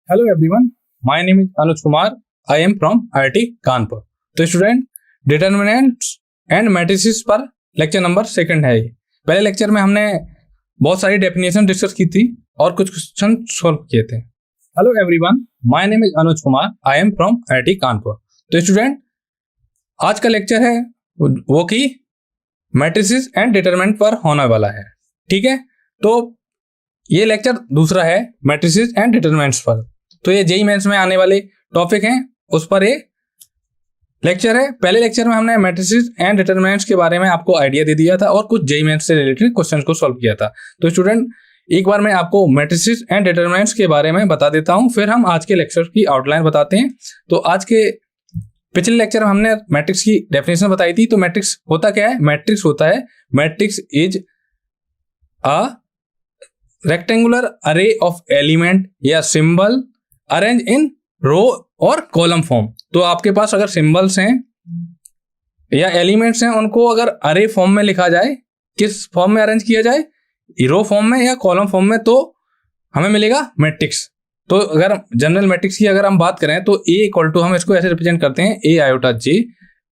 Hello everyone, my name is Anuj Kumar. I am from IIT Kanpur. तो student, determinants and matrices पर lecture number 2 है ये। पहले लेक्चर में हमने बहुत सारी डेफिनेशन डिस्कस की थी और कुछ क्वेश्चन सॉल्व किए थे। Hello everyone, my name is Anuj Kumar. I am from IIT Kanpur. तो स्टूडेंट, आज का लेक्चर है वो कि मैट्रिसेस एंड डिटरमिनेंट पर होने वाला है। ठीक है, तो ये लेक्चर दूसरा है मैट्रिसेस एंड डिटरमिनेंट्स पर। तो ये जेईई मेंस में आने वाले टॉपिक हैं, उस पर ये लेक्चर है। पहले लेक्चर में हमने मैट्रिसेस एंड डिटरमिनेंट्स के बारे में आपको आइडिया दे दिया था और कुछ जेईई मेंस से रिलेटेड क्वेश्चंस को सॉल्व किया था। तो स्टूडेंट, एक बार मैं आपको मैट्रिसेस एंड डिटरमिनेंट्स के बारे में बता देता हूं, फिर हम आज के लेक्चर की आउटलाइन बताते हैं। तो आज के पिछले लेक्चर में हमने मैट्रिक्स की डेफिनेशन बताई थी। तो मैट्रिक्स होता क्या है? मैट्रिक्स होता है, मैट्रिक्स इज अ रेक्टेंगुलर अरे ऑफ एलिमेंट या सिंबल अरेंज इन रो और कॉलम फॉर्म। तो आपके पास अगर सिंबल्स हैं या एलिमेंट्स हैं, उनको अगर अरे फॉर्म में लिखा जाए, किस फॉर्म में अरेंज किया जाए, रो फॉर्म में या कॉलम फॉर्म में, तो हमें मिलेगा मैट्रिक्स। तो अगर जनरल मैट्रिक्स की अगर हम बात करें तो ए इक्वल टू, हम इसको ऐसे रिप्रेजेंट करते हैं, ए आयोटा जे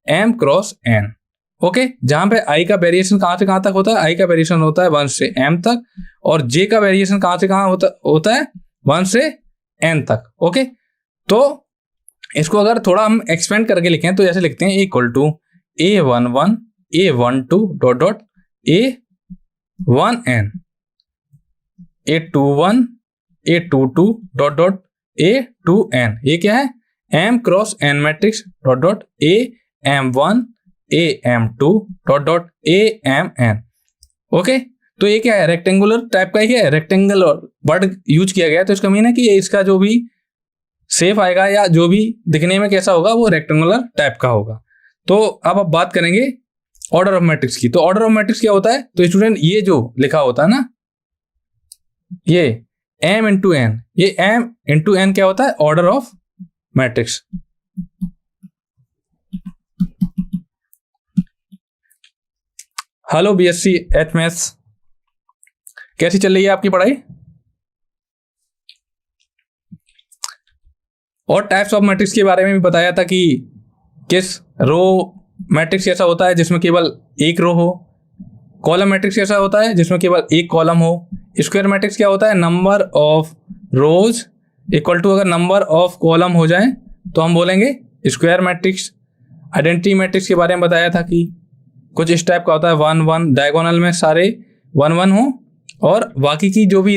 एम क्रॉस एन। ओके, जहां पे आई का वेरिएशन कहां से कहां तक होता है? आई का वेरिएशन होता है 1 से m तक, और जे का वेरिएशन कहां से कहां होता है 1 से n तक। ओके, तो इसको अगर थोड़ा हम एक्सपेंड करके लिखें तो ऐसे लिखते हैं, equal to a11 a12 dot dot a1n a21 a22 dot dot a2n। ये क्या है? m cross n matrix dot dot am1 am2 dot dot amn। Okay, तो ये क्या है? रेक्टेंगुलर टाइप का ही है, रेक्टेंगुलर वर्ड यूज किया गया है। तो इसका मीन है कि इसका जो भी शेप आएगा या जो भी दिखने में कैसा होगा, वो रेक्टेंगुलर टाइप का होगा। तो अब आप बात करेंगे ऑर्डर ऑफ मैट्रिक्स की। तो ऑर्डर ऑफ मैट्रिक्स क्या होता है? तो स्टूडेंट, ये जो लिखा होता है ना, ये m इंटू n, ये m इंटू n क्या होता है? Order of matrix. Hello BSc H maths, कैसी चल रही है आपकी पढ़ाई? और टाइप्स ऑफ मैट्रिक्स के बारे में भी बताया था कि किस रो मैट्रिक्स ऐसा होता है जिसमें केवल एक रो हो, कॉलम मैट्रिक्स ऐसा होता है जिसमें केवल एक कॉलम हो, स्क्वायर मैट्रिक्स क्या होता है? Number of rows equal to अगर नंबर ऑफ कॉलम हो जाए तो हम बोलेंगे स्क्वायर मैट्रिक्स। आइडेंटिटी मैट्रिक्स के बारे में बताया था कि कुछ इस टाइप का होता है, 1 1 डायगोनल में सारे 1 1 हो, और बाकी की जो भी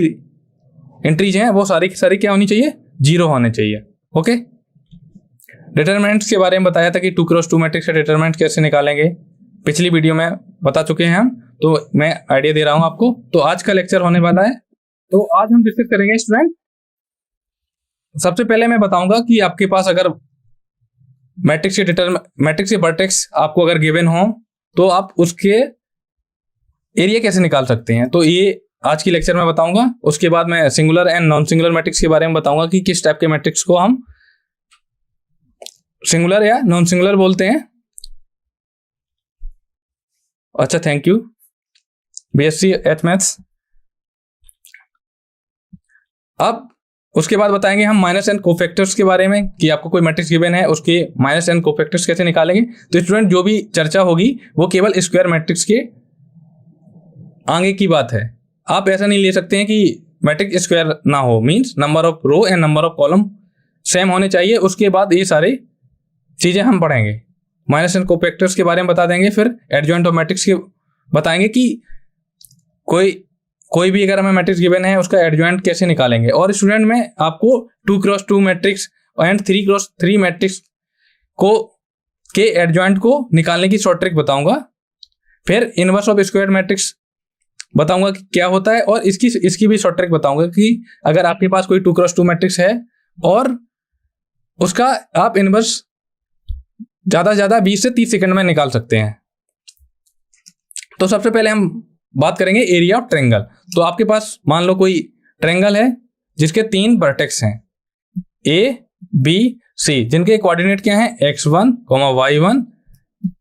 एंट्रीज हैं वो सारी की सारी क्या होनी चाहिए? 0 होने चाहिए। ओके, डिटरमिनेंट्स के बारे में बताया था कि 2x2 मैट्रिक्स का डिटरमिनेंट कैसे निकालेंगे, पिछली वीडियो में बता चुके हैं हम, तो मैं आइडिया दे रहा हूं आपको। तो आज का लेक्चर होने वाला है, तो आज हम डिस्कस करेंगे स्टूडेंट। सबसे पहले मैं बताऊंगा कि आपके पास अगर मैट्रिक्स के वर्टेक्स आपको अगर गिवन हो तो आप उसके एरिया कैसे निकाल सकते हैं। तो ये आज की लेक्चर में बताऊंगा। उसके बाद मैं singular and non singular matrix के बारे में बताऊंगा कि किस टाइप के मैट्रिक्स को हम सिंगुलर या नॉन सिंगुलर बोलते हैं। अच्छा, thank you BSc H maths. अब उसके बाद बताएंगे हम माइनस एन कोफैक्टर्स के बारे में कि आपको कोई मैट्रिक्स गिवन है, उसके माइनस एन कोफैक्टर्स कैसे निकालेंगे। तो स्टूडेंट, जो भी चर्चा होगी वो केवल स्क्वायर मैट्रिक्स के आगे की बात है। आप ऐसा नहीं ले सकते हैं कि मैट्रिक्स स्क्वायर ना हो, means number of row and number of column same होने चाहिए। उसके बाद ये सारी चीजें हम पढ़ेंगे। माइनस एन कोफैक्टर्स के बारे में बता देंगे, फिर एडजॉइंट ऑफ मैट्रिक्स के बताएंगे कि कोई भी अगर हमें मैट्रिक्स गिवन है उसका एडजॉइंट कैसे निकालेंगे। और स्टूडेंट, मैं आपको 2x2 matrix and 3x3 matrix के एडजॉइंट को निकालने की शॉर्ट ट्रिक बताऊंगा। फिर इनवर्स ऑफ स्क्वायर मैट्रिक्स बताऊंगा कि क्या होता है, और इसकी भी शॉर्ट ट्रिक बताऊंगा कि अगर आपके पास कोई 2x2 मैट्रिक्स है और उसका आप इनवर्स ज्यादा से ज्यादा 20 से 30 सेकंड में निकाल सकते हैं। तो सबसे पहले हम बात करेंगे एरिया ऑफ ट्रायंगल। तो आपके पास मान लो कोई ट्रायंगल है जिसके 3 वर्टेक्स हैं, ABC, जिनके कोऑर्डिनेट क्या हैं? x1, y1,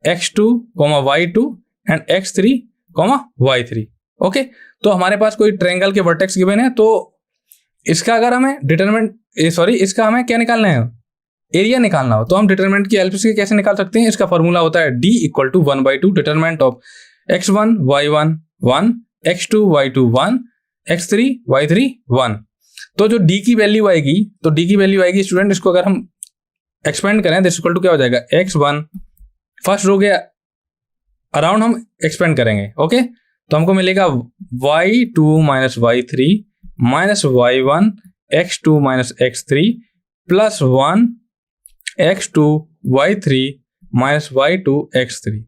x2, y2 and x3, y3। Okay, तो हमारे पास कोई ट्रायंगल के वर्टेक्स गिवन है, तो इसका अगर हमें इसका हमें क्या निकालना है, एरिया निकालना हो, तो हम डिटरमिनेंट की हेल्प से कैसे निकाल सकते हैं? इसका फॉर्मूला होता है d equal to 1/2 determinant of x1 y1 1 x2 y2 1 x3 y3 1। तो जो d की वैल्यू आएगी, स्टूडेंट इसको अगर हम एक्सपेंड करें दिस इक्वल टू क्या हो जाएगा, x1 फर्स्ट रो के अराउंड हम एक्सपेंड करेंगे। ओके, तो हमको मिलेगा y2 minus y3 minus y1 x2 minus x3 plus 1 x2 y3 minus y2 x3।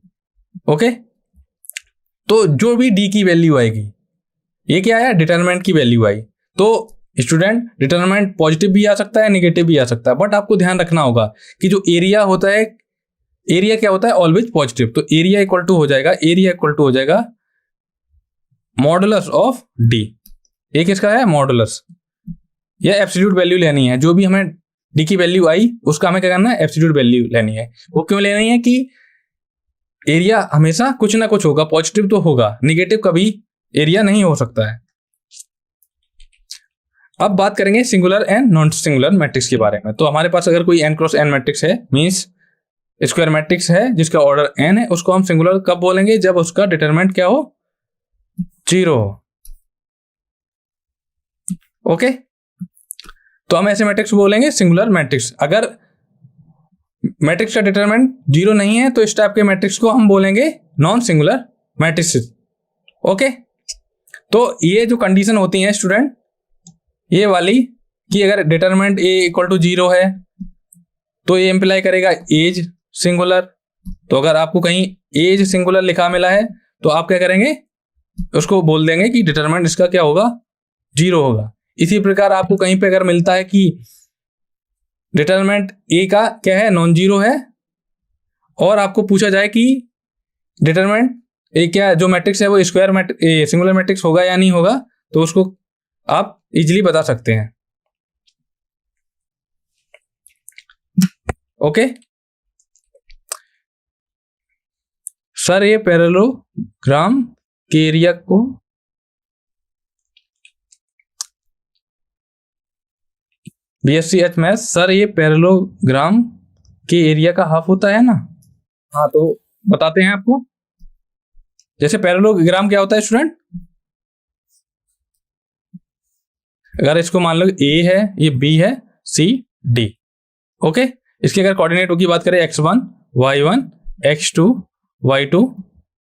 Okay, तो जो भी d की वैल्यू आएगी, ये क्या है, डिटरमिनेंट की वैल्यू आई। तो स्टूडेंट डिटरमिनेंट पॉजिटिव भी आ सकता है, नेगेटिव भी आ सकता है, बट आपको ध्यान रखना होगा कि जो एरिया होता है, एरिया क्या होता है, ऑलवेज पॉजिटिव। तो एरिया इक्वल टू हो जाएगा मॉडुलस ऑफ डी। ये किसका है, मॉडुलस। ये एब्सोल्यूट वैल्यू लेनी है, जो भी हमें डी की वैल्यू आई उसका हमें क्या करना है, एब्सोल्यूट वैल्यू लेनी है। वो क्यों लेनी है कि एरिया हमेशा कुछ ना कुछ होगा, पॉजिटिव तो होगा, निगेटिव कभी एरिया नहीं हो सकता है। अब बात करेंगे singular and non singular matrix के बारे में। तो हमारे पास अगर कोई n क्रॉस n मैट्रिक्स है, मींस स्क्वायर मैट्रिक्स है जिसका ऑर्डर n है, उसको हम सिंगुलर कब बोलेंगे, जब उसका डिटरमिनेंट क्या हो, 0 हो। ओके, तो हम ऐसे मैट्रिक्स बोलेंगे सिंगुलर मैट्रिक्स। अगर मैट्रिक्स का डिटरमिनेंट 0 नहीं है तो इस टाइप के मैट्रिक्स को हम बोलेंगे नॉन सिंगुलर मैट्रिक्स। ओके, तो ये जो कंडीशन होती है स्टूडेंट, ये वाली कि अगर डिटरमिनेंट a इक्वल टू 0 है तो ये इंप्लाई करेगा एज सिंगुलर। तो अगर आपको कहीं एज सिंगुलर लिखा मिला है तो आप क्या करेंगे, उसको बोल देंगे कि डिटरमिनेंट इसका क्या होगा, 0 होगा। इसी प्रकार आपको कहीं पे अगर मिलता है कि डिटरमिनेंट a का क्या है, नॉन जीरो है, और आपको पूछा जाए कि डिटरमिनेंट a क्या जो मैट्रिक्स है वो स्क्वायर सिंगुलर मैट्रिक्स होगा या नहीं होगा, तो उसको आप इजीली बता सकते हैं। ओके सर, ये पैरेललोग्राम के एरिया को बीएससी एच मैथ, सर ये पैरेललोग्राम के एरिया का हाफ होता है ना। हाँ, तो बताते हैं आपको। जैसे पैरेललोग्राम क्या होता है स्टूडेंट, अगर इसको मान लो A है, ये B है, C D। ओके, इसके अगर कोऑर्डिनेटों की बात करें x1 y1 x2 y2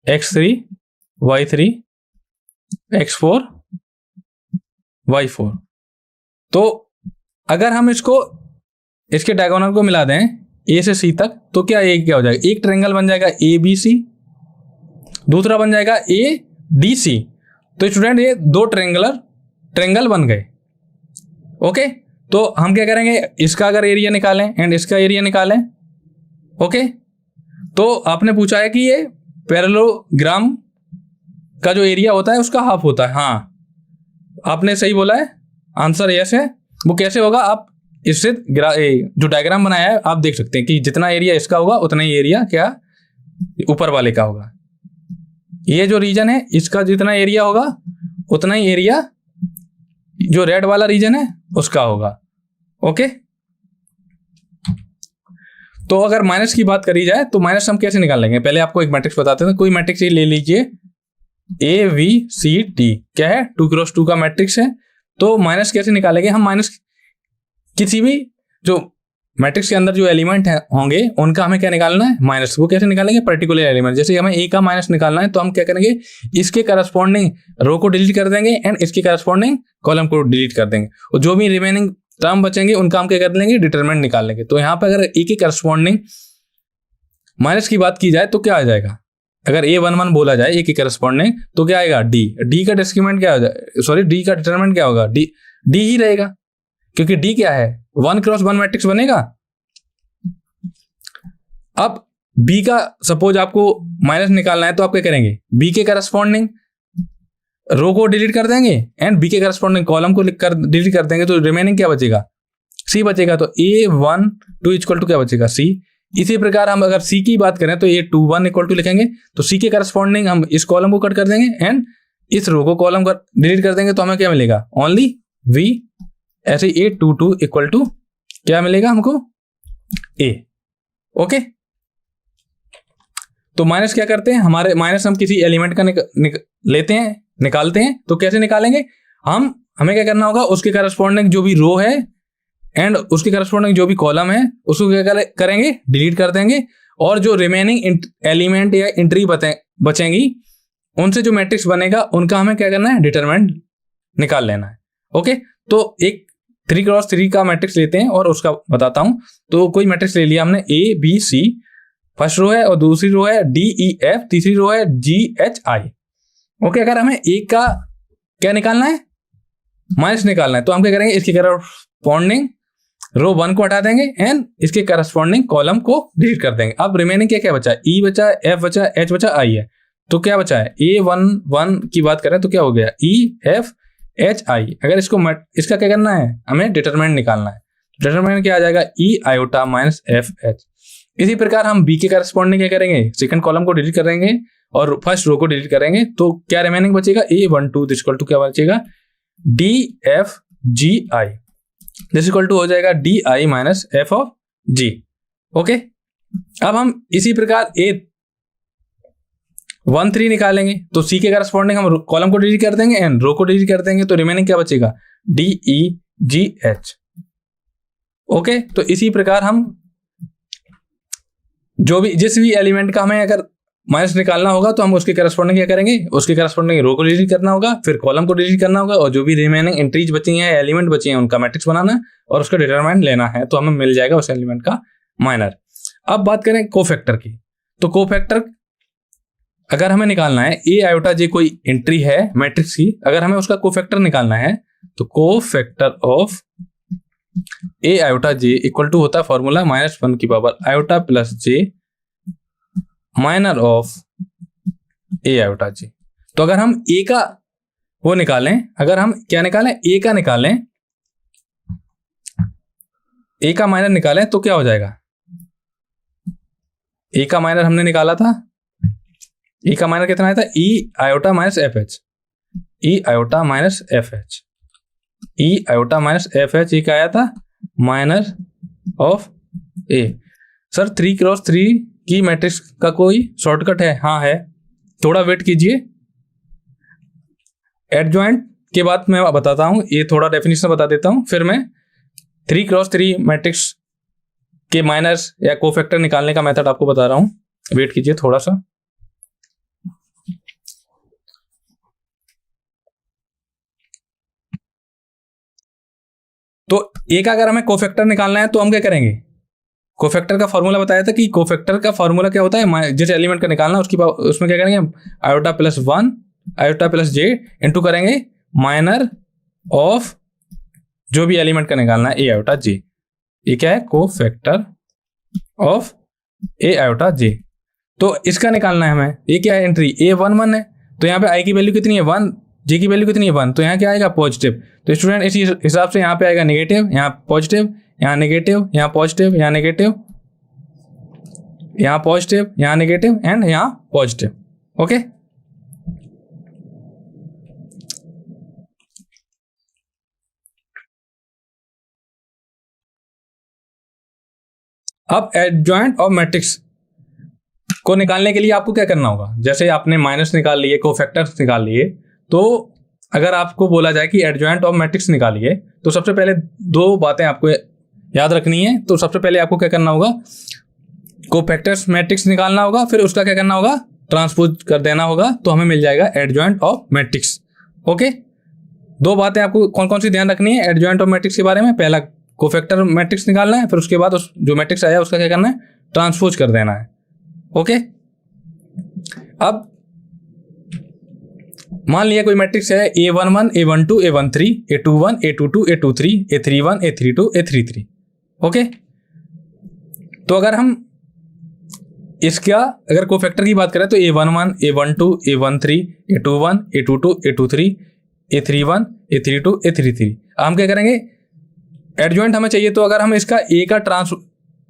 x3 y3 x4 y4। तो अगर हम इसके डायगोनल को मिला दें A से C तक, तो क्या हो जाएगा, एक ट्रायंगल बन जाएगा ABC, दूसरा बन जाएगा ADC। तो स्टूडेंट ये दो ट्रायंगल बन गए। ओके, तो हम क्या करेंगे, इसका अगर एरिया निकालें एंड इसका एरिया निकालें। ओके, तो आपने पूछा है कि ये पैरेललोग्राम का जो एरिया होता है उसका हाफ होता है। हाँ, आपने सही बोला है, आंसर यस है। वो कैसे होगा, आप इससे जो डायग्राम बनाया है आप देख सकते हैं कि जितना एरिया इसका होगा उतना ही एरिया क्या ऊपर वाले का होगा। ये जो रीजन है इसका जितना एरिया होगा उतना ही एरिया जो रेड वाला रीजन है उसका होगा। ओके, तो अगर माइनस की बात करी जाए तो माइनस हम कैसे निकाल लेंगे, पहले आपको एक मैट्रिक्स बताते हैं। कोई मैट्रिक्स ले लीजिए AVCT, क्या है, 2 क्रॉस 2 का मैट्रिक्स है। तो माइनस कैसे निकालेंगे हम, माइनस किसी भी जो मैट्रिक्स के अंदर जो एलिमेंट होंगे उनका हमें क्या निकालना है, माइनस। वो कैसे निकालेंगे, पर्टिकुलर एलिमेंट। जैसे हमें A का माइनस निकालना है तो हम क्या करेंगे, इसके करस्पॉन्डिंग रो को डिलीट कर देंगे एंड इसके करस्पॉन्डिंग कॉलम को डिलीट कर देंगे, और जो भी रिमेनिंग टर्म बचेंगे उनका हम क्या कर लेंगे, डिटरमिनेंट निकाल लेंगे। तो यहाँ पर अगर A के करस्पॉन्डिंग माइनस की बात की जाए तो क्या आ जाएगा, अगर A11 बोला जाए A के करस्पॉन्डिंग तो क्या आएगा, D का डिस्क्रीमेंट क्या हो जाए, सॉरी D का डिटरमिनेंट क्या होगा, D ही रहेगा, क्योंकि D क्या है, 1 क्रॉस 1 मैट्रिक्स बनेगा। अब B का सपोज आपको माइनस निकालना है तो आप क्या करेंगे, B के करस्पॉन्डिंग रो को डिलीट कर देंगे एंड B के करस्पॉन्डिंग कॉलम को डिलीट कर देंगे, तो रिमेनिंग क्या बचेगा, C बचेगा। तो A12 इक्वल टू क्या बचेगा, C। इसी प्रकार हम अगर C की बात करें तो A21 इक्वल टू लिखेंगे, तो C के करस्पॉन्डिंग हम इस कॉलम को कट कर देंगे एंड इस रो को कॉलम कर डिलीट कर देंगे, तो हमें क्या मिलेगा, ओनली V ऐसे A22 इक्वल टू क्या मिलेगा हमको, A। ओके, तो माइनस क्या करते हैं, हमारे माइनस हम किसी एलिमेंट का लेते हैं, निकालते हैं। तो कैसे निकालेंगे, हमें क्या करना होगा, उसके करस्पॉन्डिंग जो भी रो है एंड उसके करस्पॉन्डिंग जो भी कॉलम है उसको क्या करेंगे, डिलीट कर देंगे, और जो रिमेनिंग एलिमेंट या एंट्री बचेंगी उनसे जो मैट्रिक्स बनेगा उनका हमें क्या करना है, डिटरमिनेंट निकाल लेना है। ओके, तो एक 3x3 का मैट्रिक्स लेते हैं और उसका बताता हूं। तो कोई मैट्रिक्स ले लिया हमने ABC, फर्स्ट रो है, और दूसरी रो है DEF, तीसरी रो है GHI। ओके, अगर हमें A का क्या निकालना है, माइनस निकालना है, तो हम क्या करेंगे, इसके करस्पॉन्डिंग रो 1 को हटा देंगे एंड इसके करस्पॉन्डिंग कॉलम को डिलीट कर देंगे। अब रिमेनिंग क्या क्या बचा है, E बचा, F बचा, H बचा, I है। तो क्या बचा है, A11 की बात करें तो क्या हो गया, EFHI। अगर इसका क्या करना है, हमें डिटरमिनेंट निकालना है। डिटरमिनेंट क्या आ जाएगा, E iota माइनस FH। इसी प्रकार हम B के करस्पॉन्डिंग क्या करेंगे, सेकंड कॉलम को डिलीट करेंगे और फर्स्ट रो को डिलीट करेंगे। तो क्या रिमेनिंग बचेगा, A12 इक्वल टू क्या बचेगा, DFGI। दिस इक्वल टू हो जाएगा DI minus F of G। Okay, अब हम इसी प्रकार A13 निकालेंगे। तो C के करस्पॉन्डिंग हम कॉलम को डिलीट कर देंगे एंड रो को डिलीट कर देंगे। तो रिमेनिंग क्या बचेगा, DEGH। ओके, तो इसी प्रकार हम जिस भी एलिमेंट का हमें अगर माइनस निकालना होगा तो हम उसके करस्पॉन्डिंग क्या करेंगे, उसके करस्पॉन्डिंग रो को डिलीट करना होगा, फिर कॉलम को डिलीट करना होगा, और जो भी रिमेनिंग एंट्रीज बची हैं, एलिमेंट बची हैं, उनका मैट्रिक्स बनाना है और उसका डिटरमिनेंट लेना है। तो हमें मिल जाएगा उस एलिमेंट का माइनर। अब बात करें कोफैक्टर की, तो कोफैक्टर अगर हमें निकालना है, A iota J कोई एंट्री है मैट्रिक्स की, अगर हमें उसका कोफैक्टर निकालना है तो cofactor of A iota J equal to होता है फॉर्मूला -1 की power iota plus J minor of A iota J। तो अगर हम A का वो निकालें, अगर हम क्या निकालें, A का निकालें, A का माइनर निकालें तो क्या हो जाएगा, A का माइनर हमने निकाला था, E का माइनर कितना आया था, E iota minus FH, E iota minus FH, E iota minus FH। ये क्या आया था, minor of A। Sir 3x3 की मैट्रिक्स का कोई शॉर्टकट है, हाँ है, थोड़ा वेट कीजिए, एडजॉइंट के बाद मैं बताता हूं, ये थोड़ा डेफिनेशन बता देता हूं, फिर मैं 3x3 मैट्रिक्स के माइनर्स या कोफैक्टर निकालने का मेथड आपको बता रहा हूं, वेट कीजिए थोड़ा सा। तो एक अगर हमें कोफैक्टर निकालना है तो हम क्या करेंगे, कोफैक्टर का फॉर्मूला बताया था कि कोफैक्टर का फॉर्मूला क्या होता है, जिस एलिमेंट का निकालना है उसमें क्या करेंगे, iota plus 1 iota plus J into करेंगे माइनर ऑफ जो भी एलिमेंट का निकालना है A आयोटा J। ये क्या है, cofactor of A iota J। तो इसका निकालना है हमें, ये क्या है, एंट्री A11 है, तो यहाँ पे I की वैल्यू कितनी है 1, J की वैल्यू कितनी है 1, तो यहाँ क्या आएगा पॉजिटिव। तो स्टूडेंट इसी हिसाब से यहाँ पे आएगा नेगेटिव, यहाँ पॉजिटिव, यहाँ नेगेटिव, यहाँ पॉजिटिव, यहाँ नेगेटिव, यहाँ पॉजिटिव, यहाँ नेगेटिव एंड यहाँ पॉजिटिव। ओके, अब एडजॉइंट ऑफ मैट्रिक्स को निकालने के लिए आपको क्या करना होगा, जैसे आपने माइनस निकाल लिए, कोफैक्टर्स निकाल लिए, तो अगर आपको बोला जाए कि एडजॉइंट ऑफ मैट्रिक्स निकालिए तो सबसे पहले दो बातें आपको याद रखनी है। तो सबसे पहले आपको क्या करना होगा, कोफैक्टर्स मैट्रिक्स निकालना होगा, फिर उसका क्या करना होगा, ट्रांसपोज कर देना होगा, तो हमें मिल जाएगा एडजॉइंट ऑफ मैट्रिक्स। ओके, दो बातें आपको कौन कौन सी ध्यान रखनी है एडजॉइंट ऑफ मैट्रिक्स के बारे में, पहला कोफैक्टर मैट्रिक्स निकालना है, फिर उसके बाद उस जो मैट्रिक्स आया उसका क्या करना है, ट्रांसपोज कर देना है। ओके, अब मान लिया कोई मैट्रिक्स है A11 A12 A13 A21 A22 A23 A31 A32 A33। Okay, तो अगर हम इसका अगर कोफैक्टर की बात करें तो A11 A12 A13 A21 A22 A23 A31 A32 A33। हम क्या करेंगे, एडजॉइंट हमें चाहिए, तो अगर हम इसका A का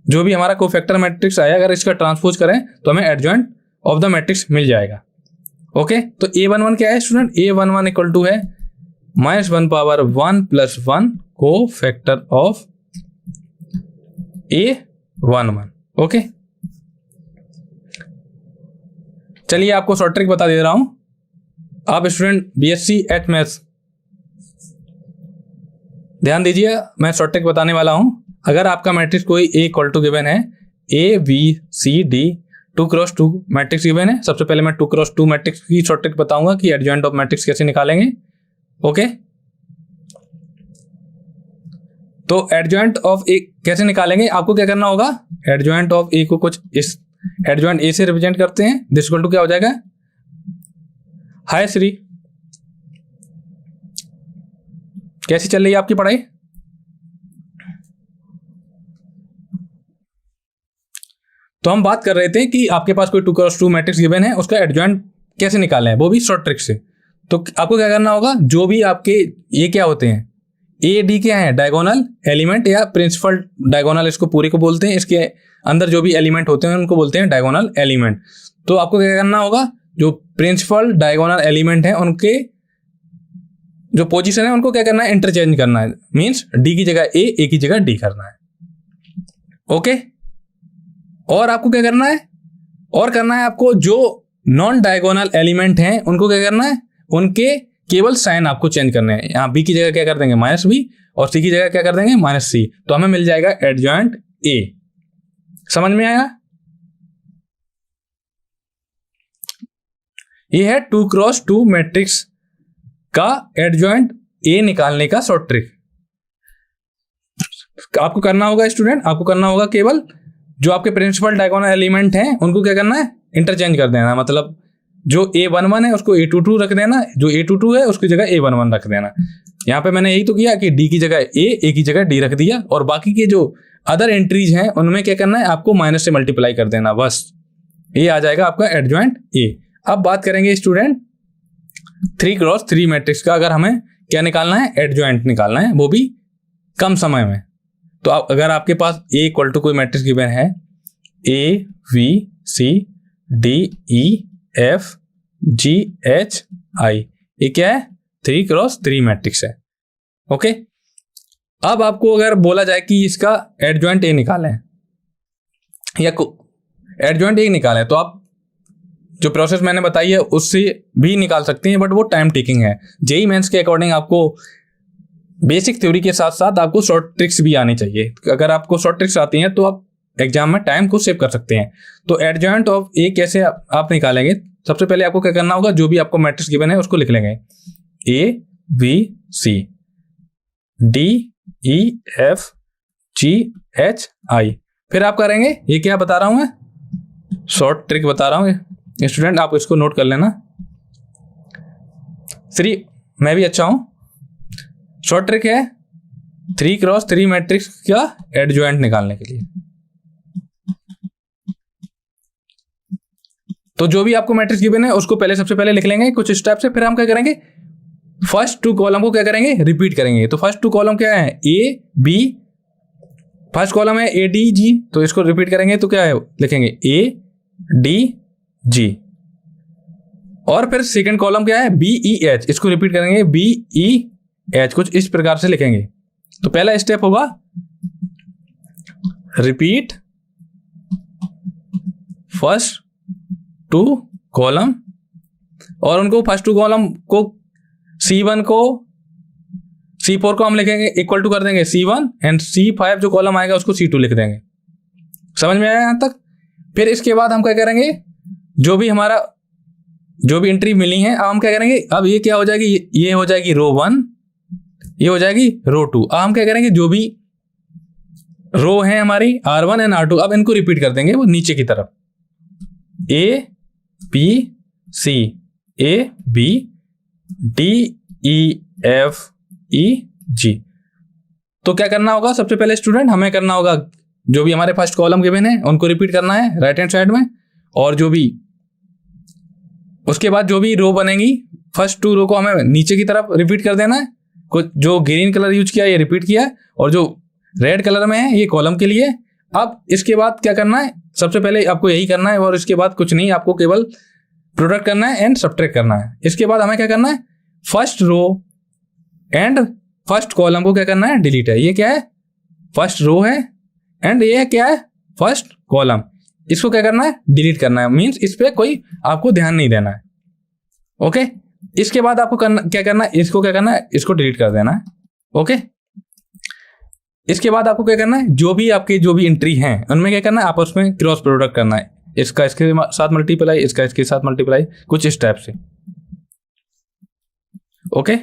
जो भी हमारा कोफैक्टर मैट्रिक्स आया अगर इसका ट्रांसपोज करें तो हमें एडजॉइंट ऑफ द मैट्रिक्स मिल जाएगा। ओके, तो A11 क्या है स्टूडेंट, A11 इक्वल टू है -1 पावर 1 + 1 को फैक्टर ऑफ A11। ओके, चलिए आपको शॉर्ट ट्रिक बता दे रहा हूं। आप स्टूडेंट BSc एट मैथ्स ध्यान दीजिए, मैं शॉर्ट ट्रिक बताने वाला हूं। अगर आपका मैट्रिक्स कोई A = गिवन है, ABCD 2x2 मैट्रिक्स गिवन है, सबसे पहले मैं 2x2 मैट्रिक्स की शॉर्ट ट्रिक बताऊंगा कि एडजॉइंट ऑफ मैट्रिक्स कैसे निकालेंगे। ओके, तो एडजॉइंट ऑफ ए कैसे निकालेंगे, आपको क्या करना होगा, एडजॉइंट ऑफ ए को कुछ इस एडजॉइंट ए से रिप्रेजेंट करते हैं। दिस इक्वल टू क्या हो जाएगा, हाय श्री, कैसी चल रही है आपकी पढ़ाई? तो हम बात कर रहे थे कि आपके पास कोई 2x2 मैट्रिक्स गिवन है, उसका एडजॉइंट कैसे निकालें है, वो भी शॉर्ट ट्रिक से। तो आपको क्या करना होगा, जो भी आपके ये क्या होते हैं, ए डी क्या है, डायगोनल एलिमेंट या प्रिंसिपल डायगोनल, इसको पूरे को बोलते हैं। इसके अंदर जो भी एलिमेंट होते हैं उनको बोलते हैं डायगोनल एलिमेंट। तो आपको क्या करना होगा, जो प्रिंसिपल डायगोनल एलिमेंट है उनके जो पोजीशन है उनको क्या करना है, इंटरचेंज करना है। मींस डी की जगह ए की जगह डी करना है। ओके, और आपको क्या करना है, और करना है आपको जो नॉन डायगोनल एलिमेंट हैं उनको क्या करना है, उनके केवल साइन आपको चेंज करने हैं। यहाँ बी की जगह क्या कर देंगे, -b, और सी की जगह क्या कर देंगे, -c। तो हमें मिल जाएगा एडजॉइंट ए। समझ में आया? ये है 2x2 मैट्रिक्स का एडजॉइंट ए निकालने का शॉर्ट ट्रिक। आपको करना होगा स्टूडेंट, आपको करना होगा केवल जो आपके प्रिंसिपल डायगोनल एलिमेंट हैं उनको क्या करना है, इंटरचेंज कर देना। मतलब जो A11 है उसको A22 रख देना, जो A22 है उसकी जगह A11 रख देना। यहाँ पे मैंने यही तो किया कि D की जगह A की जगह D रख दिया, और बाकी के जो अदर एंट्रीज हैं उनमें क्या करना है, आपको माइनस से मल्टीप्लाई कर देना, बस ये आ जाएगा आपका एडजॉइंट ए। अब बात करेंगे स्टूडेंट 3x3 मैट्रिक्स का। अगर हमें क्या निकालना है, एडजॉइंट निकालना है, वो भी कम समय में। तो अगर आपके पास A = कोई मैट्रिक्स गिवन है, ABCDEFGHI, ये क्या है, 3x3 मैट्रिक्स है। ओके, अब आपको अगर बोला जाए कि इसका एडजॉइंट ए निकालें या एडजॉइंट ए निकालें, तो आप जो प्रोसेस मैंने बताई है उससे भी निकाल सकते हैं, बट वो टाइम टेकिंग है। जेईई मेंस के अकॉर्डिंग आपको बेसिक थ्योरी के साथ साथ आपको शॉर्ट ट्रिक्स भी आनी चाहिए। अगर आपको शॉर्ट ट्रिक्स आती हैं तो आप एग्जाम में टाइम को सेव कर सकते हैं। तो एडजॉइंट ऑफ ए कैसे आप निकालेंगे, सबसे पहले आपको क्या करना होगा, जो भी आपको मैट्रिक्स गिवन है उसको लिख लेंगे, ABCDEFGHI। फिर आप करेंगे, ये क्या बता रहा हूं मैं, शॉर्ट ट्रिक बता रहा हूं स्टूडेंट, आप इसको नोट कर लेना। 3, मैं भी अच्छा हूं। शॉर्ट ट्रिक है 3x3 मैट्रिक्स का एडजॉइंट निकालने के लिए। तो जो भी आपको मैट्रिक्स गिवन है उसको पहले सबसे पहले लिख लेंगे कुछ स्टेप से। फिर हम क्या करेंगे, फर्स्ट 2 कॉलम को क्या करेंगे, रिपीट करेंगे। तो फर्स्ट 2 कॉलम क्या है, A B, फर्स्ट कॉलम है ADG, तो इसको रिपीट करेंगे तो क्या है, लिखेंगे ADG। और फिर सेकंड कॉलम क्या है, BEH, इसको रिपीट करेंगे BEH, कुछ इस प्रकार से लिखेंगे। तो पहला स्टेप होगा रिपीट फर्स्ट 2 कॉलम, और उनको फर्स्ट 2 कॉलम को C1 को C4 को हम लिखेंगे इक्वल टू कर देंगे C1, एंड C5 जो कॉलम आएगा उसको C2 लिख देंगे। समझ में आया यहां तक? फिर इसके बाद हम क्या करेंगे, जो भी एंट्री मिली है, अब हम क्या करेंगे, अब ये क्या हो जाएगी, ये हो जाएगी रो 1, ये हो जाएगी रो 2। अब हम क्या करेंगे, जो भी रो है हमारी R1 एंड R2, अब इनको रिपीट कर देंगे वो नीचे की तरफ, ABCDEFEG। तो क्या करना होगा, सबसे पहले स्टूडेंट हमें करना होगा, जो भी हमारे फर्स्ट कॉलम गिवन है उनको रिपीट करना है राइट हैंड साइड में, और जो भी उसके बाद जो भी रो बनेगी फर्स्ट 2 रो को हमें नीचे की तरफ रिपीट कर देना है। कुछ जो ग्रीन कलर यूज किया ये रिपीट किया है, और जो रेड कलर में है ये कॉलम के लिए। अब इसके बाद क्या करना है, सबसे पहले आपको यही करना है, और इसके बाद कुछ नहीं, आपको केवल प्रोडक्ट करना है एंड सब्ट्रैक्ट करना है। इसके बाद हमें क्या करना है, first row and first column को क्या करना है, डिलीट है। ये क्या है, फर्स्ट रो है, एंड ये क्या है, फर्स्ट कॉलम। इसको क्या करना है, डिलीट करना है, मींस इस पे कोई आपको ध्यान नहीं देना है। ओके, इसके बाद आपको क्या करना है, इसको क्या करना है, इसको डिलीट कर देना है। ओके, इसके बाद आपको क्या करना है, जो भी आपकी जो भी एंट्री हैं उनमें क्या करना है, आपस में क्रॉस प्रोडक्ट करना है। इसका इसके साथ मल्टीप्लाई, इसका इसके साथ मल्टीप्लाई, कुछ इस टाइप से। ओके,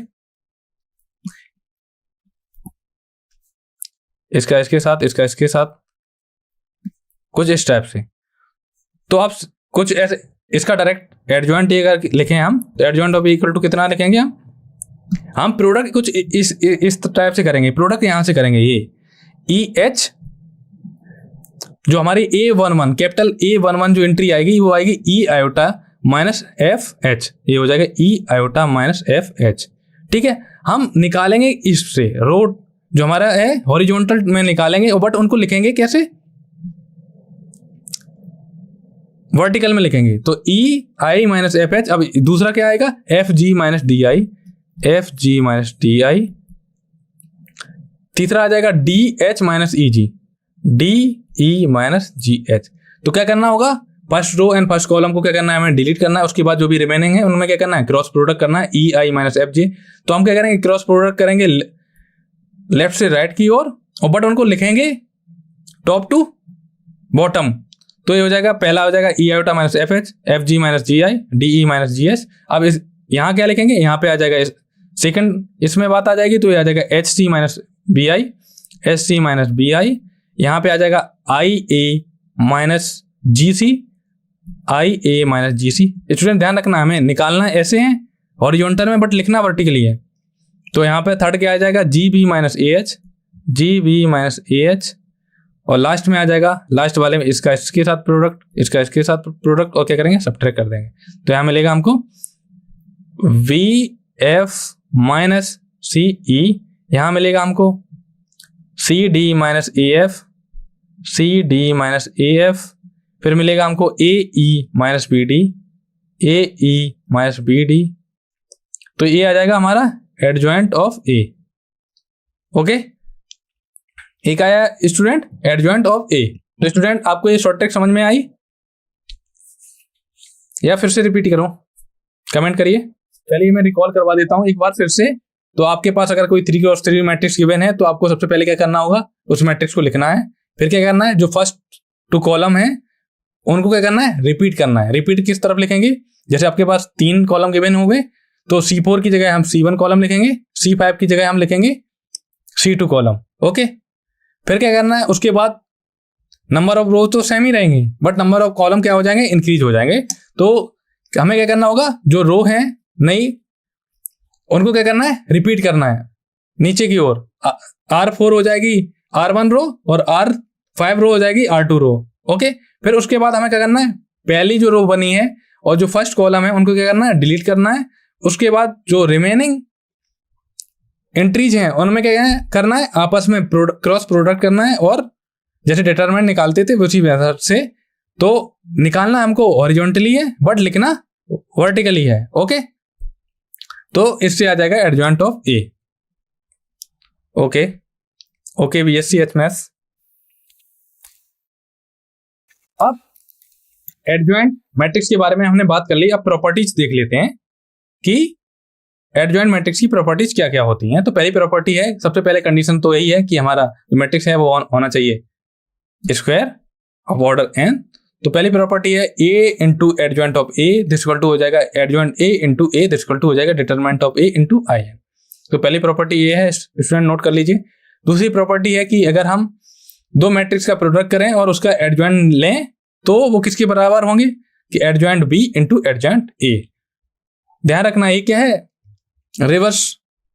इसका इसके साथ, इसका इसके साथ, कुछ इस टाइप से। तो आप कुछ ऐसे, इसका डायरेक्ट एडजॉइंट अगर लिखें हम, तो एडजॉइंट ऑफ इक्वल टू कितना लिखेंगे हम प्रोडक्ट कुछ इस टाइप से करेंगे। प्रोडक्ट यहां से करेंगे, ये EH जो हमारी A11 कैपिटल A11 जो एंट्री आएगी वो आएगी E आयोटा माइनस FH, ये हो जाएगा E आयोटा माइनस FH। ठीक है, हम निकालेंगे इससे रो जो हमारा है हॉरिजॉन्टल में निकालेंगे, बट उनको लिखेंगे कैसे, वर्टिकल में लिखेंगे। तो EI माइनस FH। अब दूसरा क्या आएगा, FG minus DI, FG minus DI। तीसरा आ जाएगा DH minus EG, DE minus GH। तो क्या करना होगा, first row and first column को क्या करना है, हमें डिलीट करना है। उसके बाद जो भी रिमेनिंग है उनमें क्या करना है, क्रॉस प्रोडक्ट करना है, EI माइनस FJ। तो हम क्या करेंगे, क्रॉस प्रोडक्ट करेंगे लेफ्ट से राइट की ओर, और बट उनको लिखेंगे टॉप टू बॉटम। तो ये हो जाएगा, पहला हो जाएगा E iota minus FH, FG minus GI, DE minus GS। अब इस यहाँ क्या लिखेंगे, यहाँ पे आ जाएगा सेकंड, इसमें बात आ जाएगी, तो ये आ जाएगा HC minus BI, SC minus BI। यहाँ पे आ जाएगा IA minus GC, IA minus GC। Student ध्यान रखना, हमें निकालना ऐसे है हॉरिजॉन्टल में, बट लिखना वर्टिकली है। तो यहाँ पे थर्ड क्या आ जाएगा, GB minus AH, GB minus AH। और लास्ट में आ जाएगा, लास्ट वाले में इसका इसके साथ प्रोडक्ट, इसका इसके साथ प्रोडक्ट, और क्या करेंगे, सबट्रैक्ट कर देंगे। तो यहाँ मिलेगा हमको VF माइनस CE, यहाँ मिलेगा हमको CD minus AF, CD minus AF। फिर मिलेगा हमको AE minus BD, AE minus BD। तो ये आ जाएगा हमारा एडजॉइंट ऑफ A। ओके, एक आया स्टूडेंट एडजॉइंट ऑफ A। तो स्टूडेंट आपको ये शॉर्ट ट्रिक समझ में आई या फिर से रिपीट करूं, कमेंट करिए। चलिए मैं रिकॉल करवा देता हूं एक बार फिर से। तो आपके पास अगर कोई 3x3 मैट्रिक्स गिवन है, तो आपको सबसे पहले क्या करना होगा, उस मैट्रिक्स को लिखना है। फिर क्या करना है, जो फर्स्ट टू कॉलम है उनको क्या करना है, रिपीट करना है। रिपीट किस तरफ लिखेंगे, जैसे आपके पास 3 कॉलम गिवन हो गए, तो C4 की जगह हम C1 कॉलम लिखेंगे, C5 की जगह हम लिखेंगे C2 कॉलम। ओके, फिर क्या करना है, उसके बाद नंबर ऑफ रोज तो सेम ही रहेंगे, बट नंबर ऑफ कॉलम क्या हो जाएंगे, इंक्रीज हो जाएंगे। तो हमें क्या करना होगा, जो रो है नई उनको क्या करना है, रिपीट करना है नीचे की ओर। R4 हो जाएगी R1 रो, और R5 रो हो जाएगी R2 रो। ओके, फिर उसके बाद हमें क्या करना है, पहली जो रो बनी है और जो फर्स्ट कॉलम है उनको क्या करना है, डिलीट करना है। उसके बाद जो रिमेनिंग एंट्रीज हैं उनमें क्या करना है, आपस में क्रॉस प्रोडक्ट करना है, और जैसे डिटरमिनेंट निकालते थे उसी मेथड से। तो निकालना हमको हॉरिजॉन्टली है, बट लिखना वर्टिकली है। ओके, तो इससे आ जाएगा adjoint of A। Okay okay BSc maths. अब एडजॉइंट मैट्रिक्स के बारे में हमने बात कर ली, अब प्रॉपर्टीज देख लेते हैं कि एडजॉइंट मैट्रिक्स की प्रॉपर्टीज क्या क्या होती हैं। तो पहली प्रॉपर्टी है, सबसे पहले कंडीशन तो यही है कि हमारा जो मैट्रिक्स है वो होना चाहिए स्क्वायर ऑफ ऑर्डर n। तो पहली प्रॉपर्टी है A into adjoint of A this equal to हो जाएगा adjoint A into A this equal to हो जाएगा determinant of A into I। तो पहली प्रॉपर्टी ये है, स्टूडेंट नोट कर लीजिए। दूसरी प्रॉपर्टी है कि अगर हम दो मैट्रिक्स का प्रोडक्ट करें और उसका एडजॉइंट लें, तो वो किसके बराबर होंगे, कि adjoint B into adjoint A। ध्यान रखना ये क्या है, रिवर्स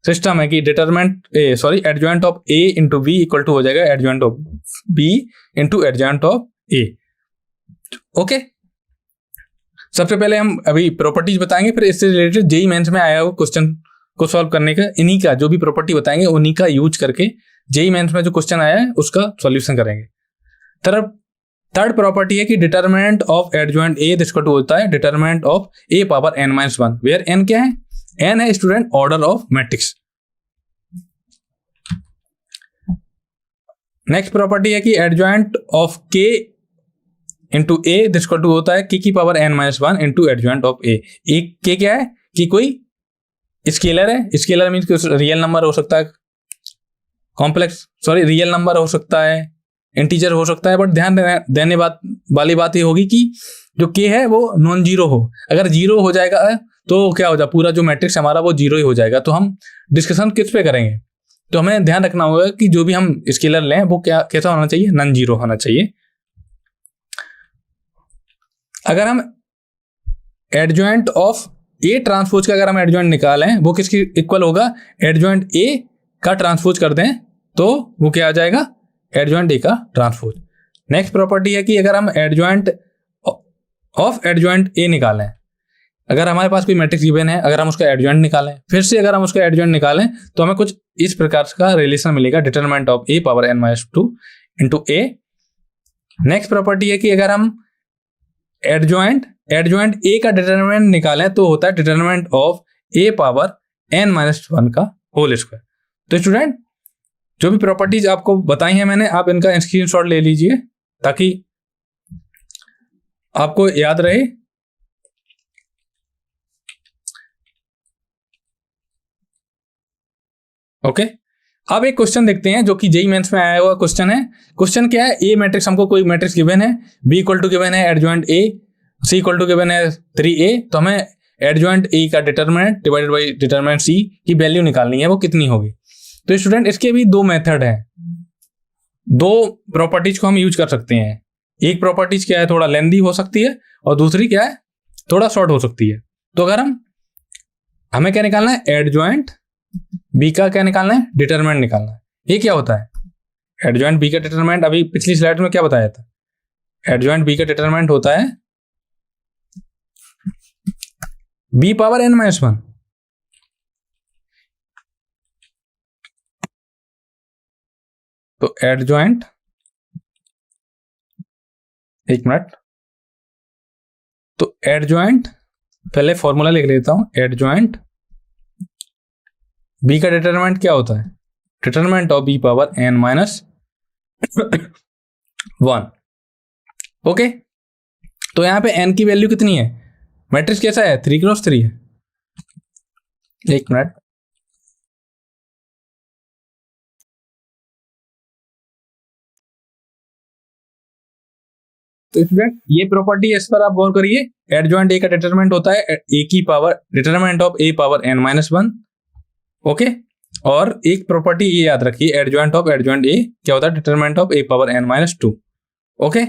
सिस्टम है कि adjoint of A into B equal to हो जाएगा adjoint of B into adjoint of A। Okay, सबसे पहले हम अभी प्रॉपर्टीज बताएंगे, फिर इससे रिलेटेड जेईई मेंस में आया हुआ क्वेश्चन को सॉल्व करने का, इन्हीं का जो भी प्रॉपर्टी बताएंगे उन्हीं का यूज करके जेईई मेंस में जो क्वेश्चन आया है उसका सॉल्यूशन करेंगे। थर्ड प्रॉपर्टी है कि determinant of adjoint A this equal to होता है determinant of A power n-1, where n क्या है, n है student order of matrix. Next property है कि adjoint of K into A this equal to होता है के की power n minus one into adjoint of A. एक के क्या है कि कोई स्केलर है, स्केलर मीन्स रियल नंबर हो सकता है, रियल नंबर हो सकता है, इंटीजर हो सकता है, बट ध्यान देने वाली बात ये होगी कि जो के है वो नॉन जीरो हो। अगर जीरो हो जाएगा तो क्या हो जाए, पूरा जो मैट्रिक्स हमारा वो जीरो ही हो जाएगा। तो हम डिस्कशन किस पे करेंगे, तो हमें ध्यान रखना होगा कि जो भी हम स्केलर लें वो कैसा होना चाहिए, नॉन जीरो होना चाहिए। अगर हम एडजॉइंट ऑफ ए ट्रांसपोज का अगर हम एडजॉइंट निकालें वो किसकी इक्वल होगा, एडजॉइंट ए का ट्रांसपोज कर दें तो वो क्या आ जाएगा, एडजॉइंट ए का ट्रांसपोज। नेक्स्ट प्रॉपर्टी है कि अगर हम एडजॉइंट ऑफ एडजॉइंट ए निकालें, अगर हमारे पास कोई मैट्रिक्स गिवन है, अगर हम उसका एडजॉइंट निकालें, फिर से अगर हम उसका एडजॉइंट निकालें तो हमें कुछ इस प्रकार का रिलेशन मिलेगा, determinant of A power n minus two into A. Next property है कि अगर हम एडजॉइंट ए का डिटरमिनेंट निकालें तो होता है determinant of A power n minus one का होल स्क्वायर। तो स्टूडेंट जो भी प्रॉपर्टीज आपको बताई हैं मैंने, आप इनका स्क्रीनशॉट ले लीजिए ताकि आपको याद रहे। ओके अब एक क्वेश्चन देखते हैं जो कि जेईई मेंस में आया हुआ क्वेश्चन है। क्वेश्चन क्या है, ए मैट्रिक्स, हमको कोई मैट्रिक्स गिवन है, बी इक्वल टू गिवन है adjoint A, C equal to given है 3a, तो हमें एडजॉइंट ए का determinant divided by determinant C की वैल्यू निकालनी है, वो कितनी होगी। तो स्टूडेंट इसके भी दो मेथड हैं, दो प्रॉपर्टीज को हम यूज कर सकते हैं। एक प्रॉपर्टीज क्या है, थोड़ा लेंदी हो सकती है, और दूसरी क्या है, थोड़ा शॉर्ट हो सकती है। तो अगर हमें क्या निकालना है, एडजॉइंट बी का क्या निकालना है, डिटरमिनेंट निकालना है। ये क्या होता है, एडजॉइंट बी का डिटरमिनेंट, अभी पिछली स्लाइड में क्या बताया था, एडजॉइंट बी का डिटरमिनेंट होता है B power n minus one. तो एडजॉइंट, एक मिनट, तो एडजॉइंट, पहले फॉर्मूला लिख लेता हूं, एडजॉइंट बी का डिटरमिनेंट क्या होता है, determinant of B power n minus one. Okay, तो यहां पे n की वैल्यू कितनी है, मैट्रिक्स कैसा है, 3x3 है। एक मिनट, तो स्टूडेंट ये प्रॉपर्टी इस पर आप गौर करिए, एडजॉइंट ए का डिटरमिनेंट होता है ए की power, determinant of A power n minus one. Okay, और एक प्रॉपर्टी ये याद रखिए, एडजॉइंट ऑफ एडजॉइंट ए क्या होता है, determinant of A power n minus two. Okay,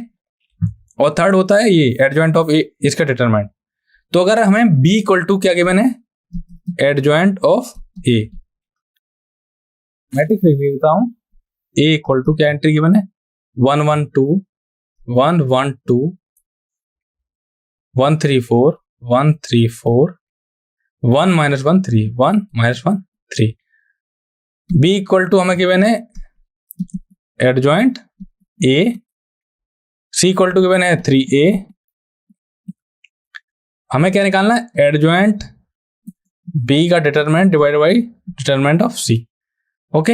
और थर्ड होता है ये एडजॉइंट ऑफ ए, इसका डिटरमिनेंट। तो अगर हमें b इक्वल टू क्या गिवन है, एडजॉइंट ऑफ ए, मैट्रिक्स लिख देता हूं, a इक्वल टू क्या एंट्री गिवन है, 1 1 2 1 1 2 1 3 4 1 3 4 1 minus 1 3 1 minus 1 3। b equal to हमें गिवन है adjoint a, c equal to given है 3a। हमें क्या निकालना है, एडजॉइंट b का determinant divide by determinant of c। Okay,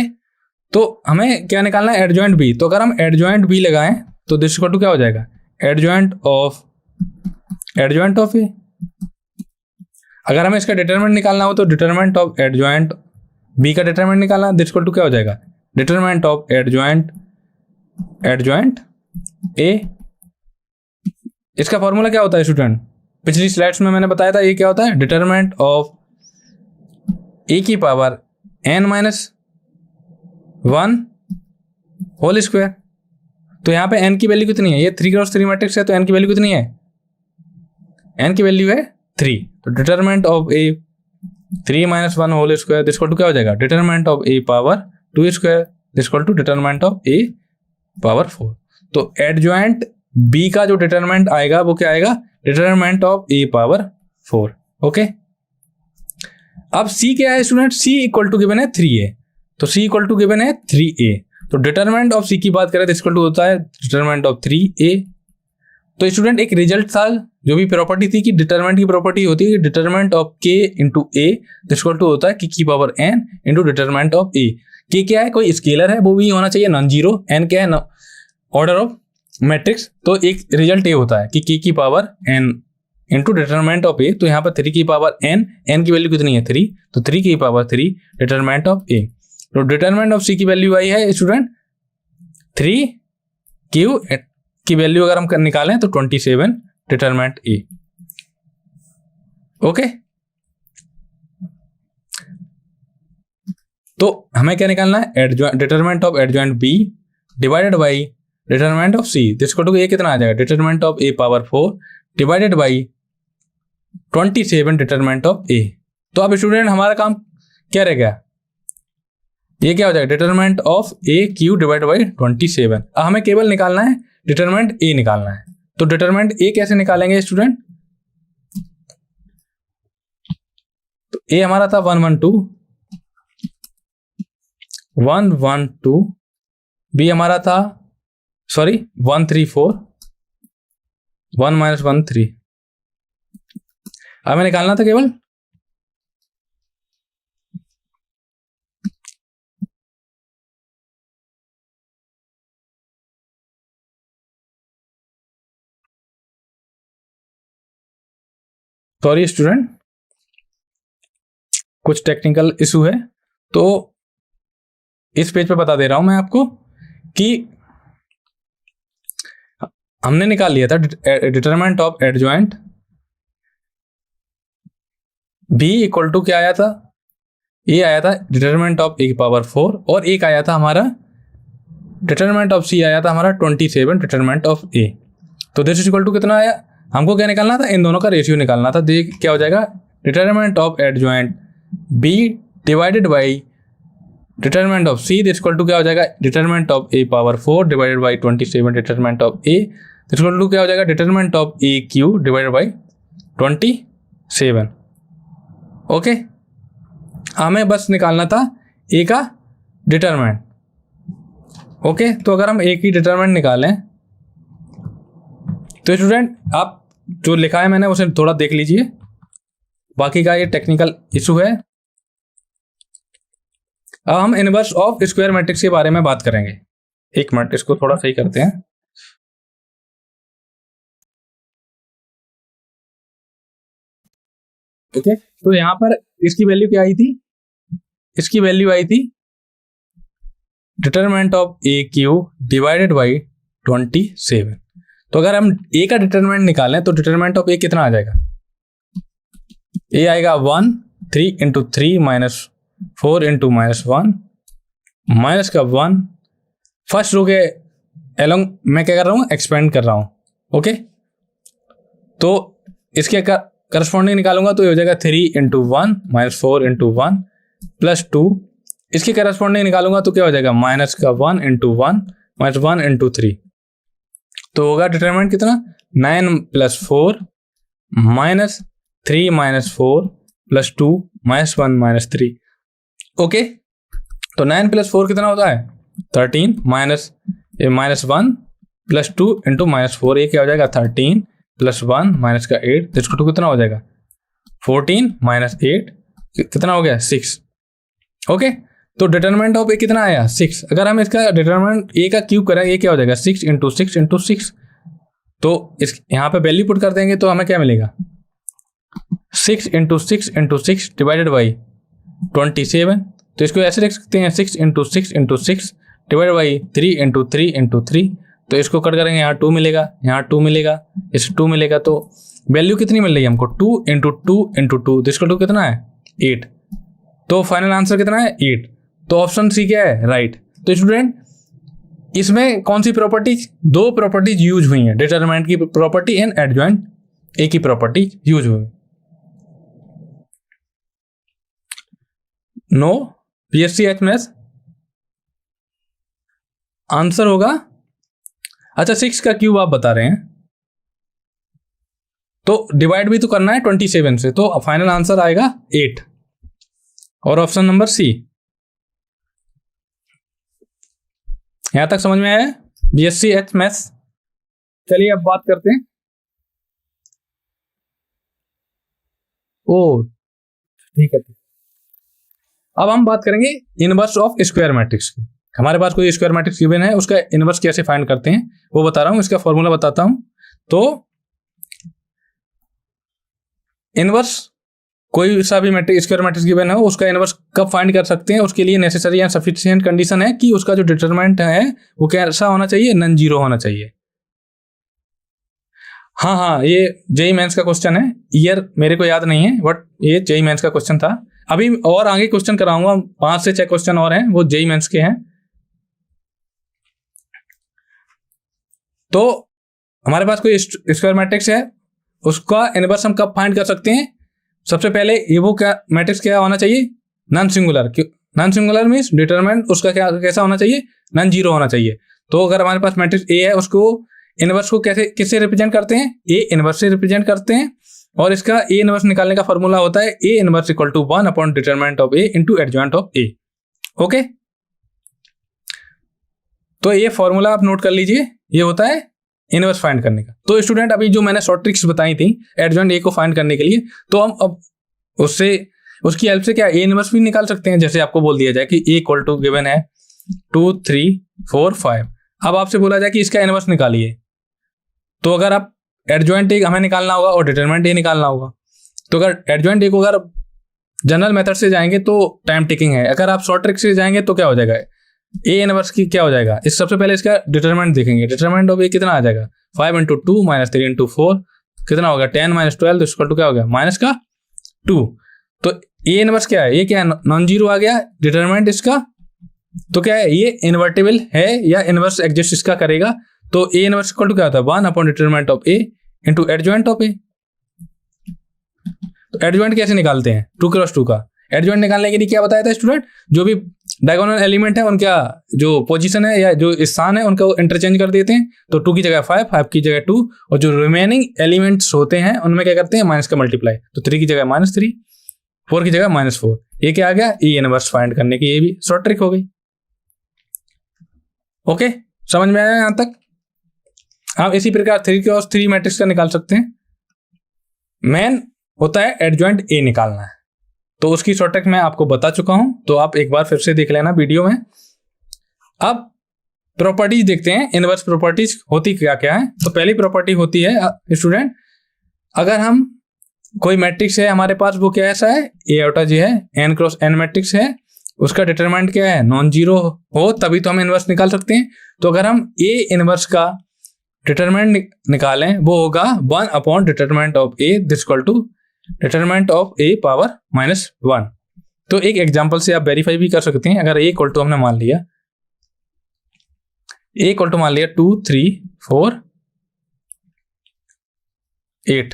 तो हमें क्या निकालना है, एडजॉइंट b। तो अगर हम एडजॉइंट b लगाएं तो दिस इक्वल टू क्या हो जाएगा, एडजॉइंट ऑफ ए। अगर हमें इसका डिटरमिनेंट निकालना हो तो डिटरमिनेंट ऑफ एडजॉइंट b का डिटरमिनेंट निकालना, दिस इक्वल टू क्या हो जाएगा, डिटरमिनेंट ऑफ एडजॉइंट ए। इसका फॉर्मूला क्या होता है स्टूडेंट, पिछली स्लाइड्स में मैंने बताया था, ये क्या होता है, डिटरमिनेंट ऑफ ए की power n minus one whole square. तो यहाँ पे n की वैल्यू कितनी है, ये 3x3 मैट्रिक्स है, तो n की वैल्यू कितनी है, n की वैल्यू है 3। तो determinant of A 3 minus one whole square this equal to क्या हो जाएगा, determinant of A power 2 square this equal to determinant of A power 4। तो एडजॉइंट बी का जो डिटरमिनेंट आएगा वो क्या आएगा, determinant of A power 4। Okay, अब c क्या है student, c equal to given है 3a, तो c इक्वल टू गिवन है 3a। तो डिटरमिनेंट ऑफ c की बात करें तो इक्वल टू होता है डिटरमिनेंट ऑफ 3a। तो स्टूडेंट एक रिजल्ट था, जो भी प्रॉपर्टी थी कि डिटरमिनेंट की प्रॉपर्टी होती है determinant of k into A equal to होता है k की power n into determinant of a। K क्या है, कोई स्केलर है, वो भी होना चाहिए नॉन जीरो, एन क्या है, ऑर्डर ऑफ मैट्रिक्स। तो एक रिजल्ट ये होता है कि के की power n into determinant of A. तो यहाँ पर 3 की पावर एन, एन की वैल्यू कितनी है 3, तो 3 की पावर 3 डिटरमिनेंट ऑफ ए। तो डिटरमिनेंट ऑफ सी की वैल्यू आई है स्टूडेंट 3, क्यू की वैल्यू अगर हम निकालें तो 27 डिटरमिनेंट ए। ओके, तो हमें क्या निकालना है, determinant of adjoint B divided by determinant of C. जिसको टू ए कितना आ जाएगा, determinant of A power 4 divided by 27 determinant of A. तो अब स्टूडेंट हमारा काम क्या रह गया, ये क्या हो जाएगा, determinant of A Q divide by 27। अब हमें केवल निकालना है डिटरमिनेंट ए निकालना है। तो डिटरमिनेंट ए कैसे निकालेंगे स्टूडेंट, तो ए हमारा था 112, बी हमारा था 134, 1 - 1 3। हमें निकालना था केवल सॉरी स्टूडेंट, कुछ टेक्निकल इशू है। तो इस पेज पे बता दे रहा हूं मैं आपको कि हमने निकाल लिया था determinant of adjoint B equal to क्या आया था, ये आया था डिटरमिनेंट ऑफ ए की पावर 4, और एक आया था हमारा डिटरमिनेंट ऑफ सी आया था हमारा 27 डिटरमिनेंट ऑफ ए। तो दिस इज इक्वल टू कितना आया, हमको क्या निकालना था, इन दोनों का रेशियो निकालना था। देख क्या हो जाएगा, determinant of adjoint B divided by determinant of C, this equal to क्या हो जाएगा, determinant of A power 4 divided by 27 determinant of A, this equal to क्या हो जाएगा, determinant of A cube divided by 27। Okay, हमें बस निकालना था ए का डिटरमिनेंट। ओके, तो अगर हम ए की डिटरमिनेंट निकालें तो स्टूडेंट आप जो लिखा है मैंने उसे थोड़ा देख लीजिए, बाकी का ये टेक्निकल इशू है। अब हम इनवर्स ऑफ स्क्वायर मैट्रिक्स के बारे में बात करेंगे। एक मिनट, इसको थोड़ा सही करते हैं। ओके, तो यहां पर इसकी वैल्यू क्या आई थी, इसकी वैल्यू आई थी determinant of A cube divided by 27। तो अगर हम ए का डिटरमिनेंट निकालें तो डिटरमिनेंट ऑफ ए कितना आ जाएगा, ए आएगा 1 3 इंटू 3 माइनस 4 इंटू -1 माइनस का 1। फर्स्ट रो के एलोंग मैं क्या कर रहा हूँ, एक्सपेंड कर रहा हूँ। ओके, तो इसके करस्पॉन्डिंग निकालूंगा तो ये हो जाएगा 3 इंटू 1 माइनस 4 इंटू 1 प्लस 2। इसके करस्पॉन्डिंग निकालूंगा तो क्या हो जाएगा, माइनस का 1 इंटू 1 माइनस 1 इंटू 3। तो होगा डिटरमिनेंट कितना, 9 + 4 माइनस 3 - 4 + 2 -1 -3। ओके, तो 9 + 4 कितना होता है 13 माइनस -1 + 2 इंटू -4, ये क्या हो जाएगा 13 + 1 माइनस का 8, इसको 2 कितना हो जाएगा 14 - 8 कितना हो गया 6। ओके, तो डिटरमिनेंट ऑफ ए कितना आया 6। अगर हम इसका डिटरमिनेंट ए का क्यूब करें, ये क्या हो जाएगा 6 इंटू 6 इंटू 6। तो इस यहाँ पे वैल्यू पुट कर देंगे तो हमें क्या मिलेगा 6 इंटू 6 इंटू 6 डिवाइडेड बाई 27। तो इसको ऐसे लिख सकते हैं 6 into 6 into 6 divided by 3 into 3 into 3। तो इसको कट करेंगे, यहाँ 2 मिलेगा, यहाँ 2 मिलेगा, इस 2 मिलेगा। तो वैल्यू कितनी मिल रही है हमको 2 इंटू 2 इंटू 2, इसको 2 कितना है 8। तो फाइनल आंसर कितना है 8। तो ऑप्शन सी क्या है राइट। तो स्टूडेंट इसमें कौन सी प्रॉपर्टीज, 2 प्रॉपर्टीज यूज हुई हैं, डिटरमिनेंट की प्रॉपर्टी एंड एडजॉइंट ए की प्रॉपर्टी यूज हुई। नो बीएससी एचएमएस आंसर होगा, अच्छा 6 का क्यूब आप बता रहे हैं तो डिवाइड भी तो करना है 27 से, तो फाइनल आंसर आएगा 8 और ऑप्शन नंबर सी। यहां तक समझ में आया बीएससी एचएमएस। चलिए अब बात करते हैं, ओ ठीक है, अब हम बात करेंगे इनवर्स ऑफ स्क्वायर मैट्रिक्स की। हमारे पास कोई स्क्वायर मैट्रिक्स गिवन है, उसका इनवर्स कैसे फाइंड करते हैं वो बता रहा हूं, इसका फॉर्मूला बताता हूं। तो इनवर्स कोई सा भी मैट्रिक्स स्क्वायर मैट्रिक्स गिवन है उसका इनवर्स कब फाइंड कर सकते हैं, उसके लिए नेसेसरी एंड सफिशिएंट कंडीशन है कि उसका जो डिटरमिनेंट है वो कैसा होना चाहिए, नॉन जीरो होना चाहिए। हाँ, ये जेई मेंस का क्वेश्चन है, ईयर मेरे को याद नहीं है बट ये जेई मेंस का क्वेश्चन था। अभी और आगे क्वेश्चन कराऊंगा, 5 से 6 क्वेश्चन और हैं, वो जेई मेंस के हैं। तो हमारे पास कोई स्क्वायर मैट्रिक्स है, उसका इनवर्स हम कब फाइंड कर सकते हैं? सबसे पहले ये वो क्या मैट्रिक्स क्या होना चाहिए, non singular. Non singular means determinant उसका क्या कैसा होना चाहिए, नॉन जीरो होना चाहिए। तो अगर हमारे पास मैट्रिक्स ए है, उसको इनवर्स को कैसे किससे रिप्रेजेंट करते हैं, ए इनवर्स से रिप्रेजेंट करते हैं। और इसका ए इनवर्स निकालने का फॉर्मूला होता है A inverse equal to 1 upon determinant of A into adjoint of A. Okay, तो ये फॉर्मूला आप नोट कर लीजिए, ये होता है इनवर्स फाइंड करने का। तो स्टूडेंट अभी जो मैंने शॉर्ट ट्रिक्स बताई थी एडजॉइंट ए को फाइंड करने के लिए, तो हम अब उससे उसकी हेल्प से क्या ए इनवर्स भी निकाल सकते हैं। जैसे आपको बोल दिया जाए कि ए इक्वल टू गिवन है 2 3 4 5, अब आपसे बोला जाए कि इसका इनवर्स निकालिए, तो अगर आप एडजॉइंट ए हमें निकालना होगा और डिटरमिनेंट ए निकालना होगा। तो अगर एडजॉइंट ए को अगर जनरल मेथड से जाएंगे तो टाइम टेकिंग है, अगर आप शॉर्ट ट्रिक से जाएंगे तो क्या हो जाएगा, ए इनवर्स की क्या हो जाएगा, इस सबसे पहले इसका डिटरमिनेंट देखेंगे। डिटरमिनेंट ऑफ ए कितना आ जाएगा, 5 इंटू 2 माइनस 3 इंटू 4 कितना होगा, 10 माइनस 12 तो इक्वल टू क्या हो गया, माइनस का 2। तो ए इनवर्स क्या है, ये क्या है, नॉन जीरो आ गया डिटरमिनेंट इसका। तो क्या है, ये इन्वर्टेबल है या इनवर्स एग्जिस्ट इसका करेगा। तो ए इनवर्स इक्वल टू क्या होता है, 1 upon determinant of A into adjoint of A. तो एडजॉइंट कैसे निकालते हैं, 2 क्रॉस 2 का। एडजॉइंट निकालने के लिए क्या बताया था स्टूडेंट, जो भी डायगोनल एलिमेंट है उनका जो पोजीशन है या जो स्थान है उनको इंटरचेंज कर देते हैं। तो 2 की जगह 5, 5 की जगह 2, और जो रिमेनिंग एलिमेंट्स होते हैं उनमें क्या करते हैं, माइनस का मल्टीप्लाई। तो 3 की जगह -3, 4 की जगह -4। ये क्या आ गया, ए इनवर्स फाइंड करने की ये भी शॉर्ट ट्रिक हो गई। ओके, समझ में आया यहां तक। हम इसी प्रकार 3 क्रॉस 3 मैट्रिक्स का निकाल सकते हैं। मेन होता है एडजॉइंट ए निकालना है, तो उसकी शॉर्ट ट्रिक मैं आपको बता चुका हूं, तो आप एक बार फिर से देख लेना वीडियो में। अब प्रॉपर्टीज देखते हैं, इनवर्स प्रॉपर्टीज होती क्या क्या है। तो पहली प्रॉपर्टी होती है स्टूडेंट, अगर हम कोई मैट्रिक्स है हमारे पास, वो क्या ऐसा है, ए आउटा जी है, n क्रॉस n मैट्रिक्स है, उसका डिटरमिनेंट क्या है, नॉन जीरो हो, तभी तो हम इनवर्स निकाल सकते हैं। तो अगर हम ए इनवर्स का डिटरमिनेंट निकालें, वो होगा 1 upon determinant of A this equal to determinant of A power -1। तो एक एग्जांपल से आप वेरीफाई भी कर सकते हैं। अगर ए इक्वल टू हमने मान लिया, ए इक्वल टू मान लिया 2 3 4 8,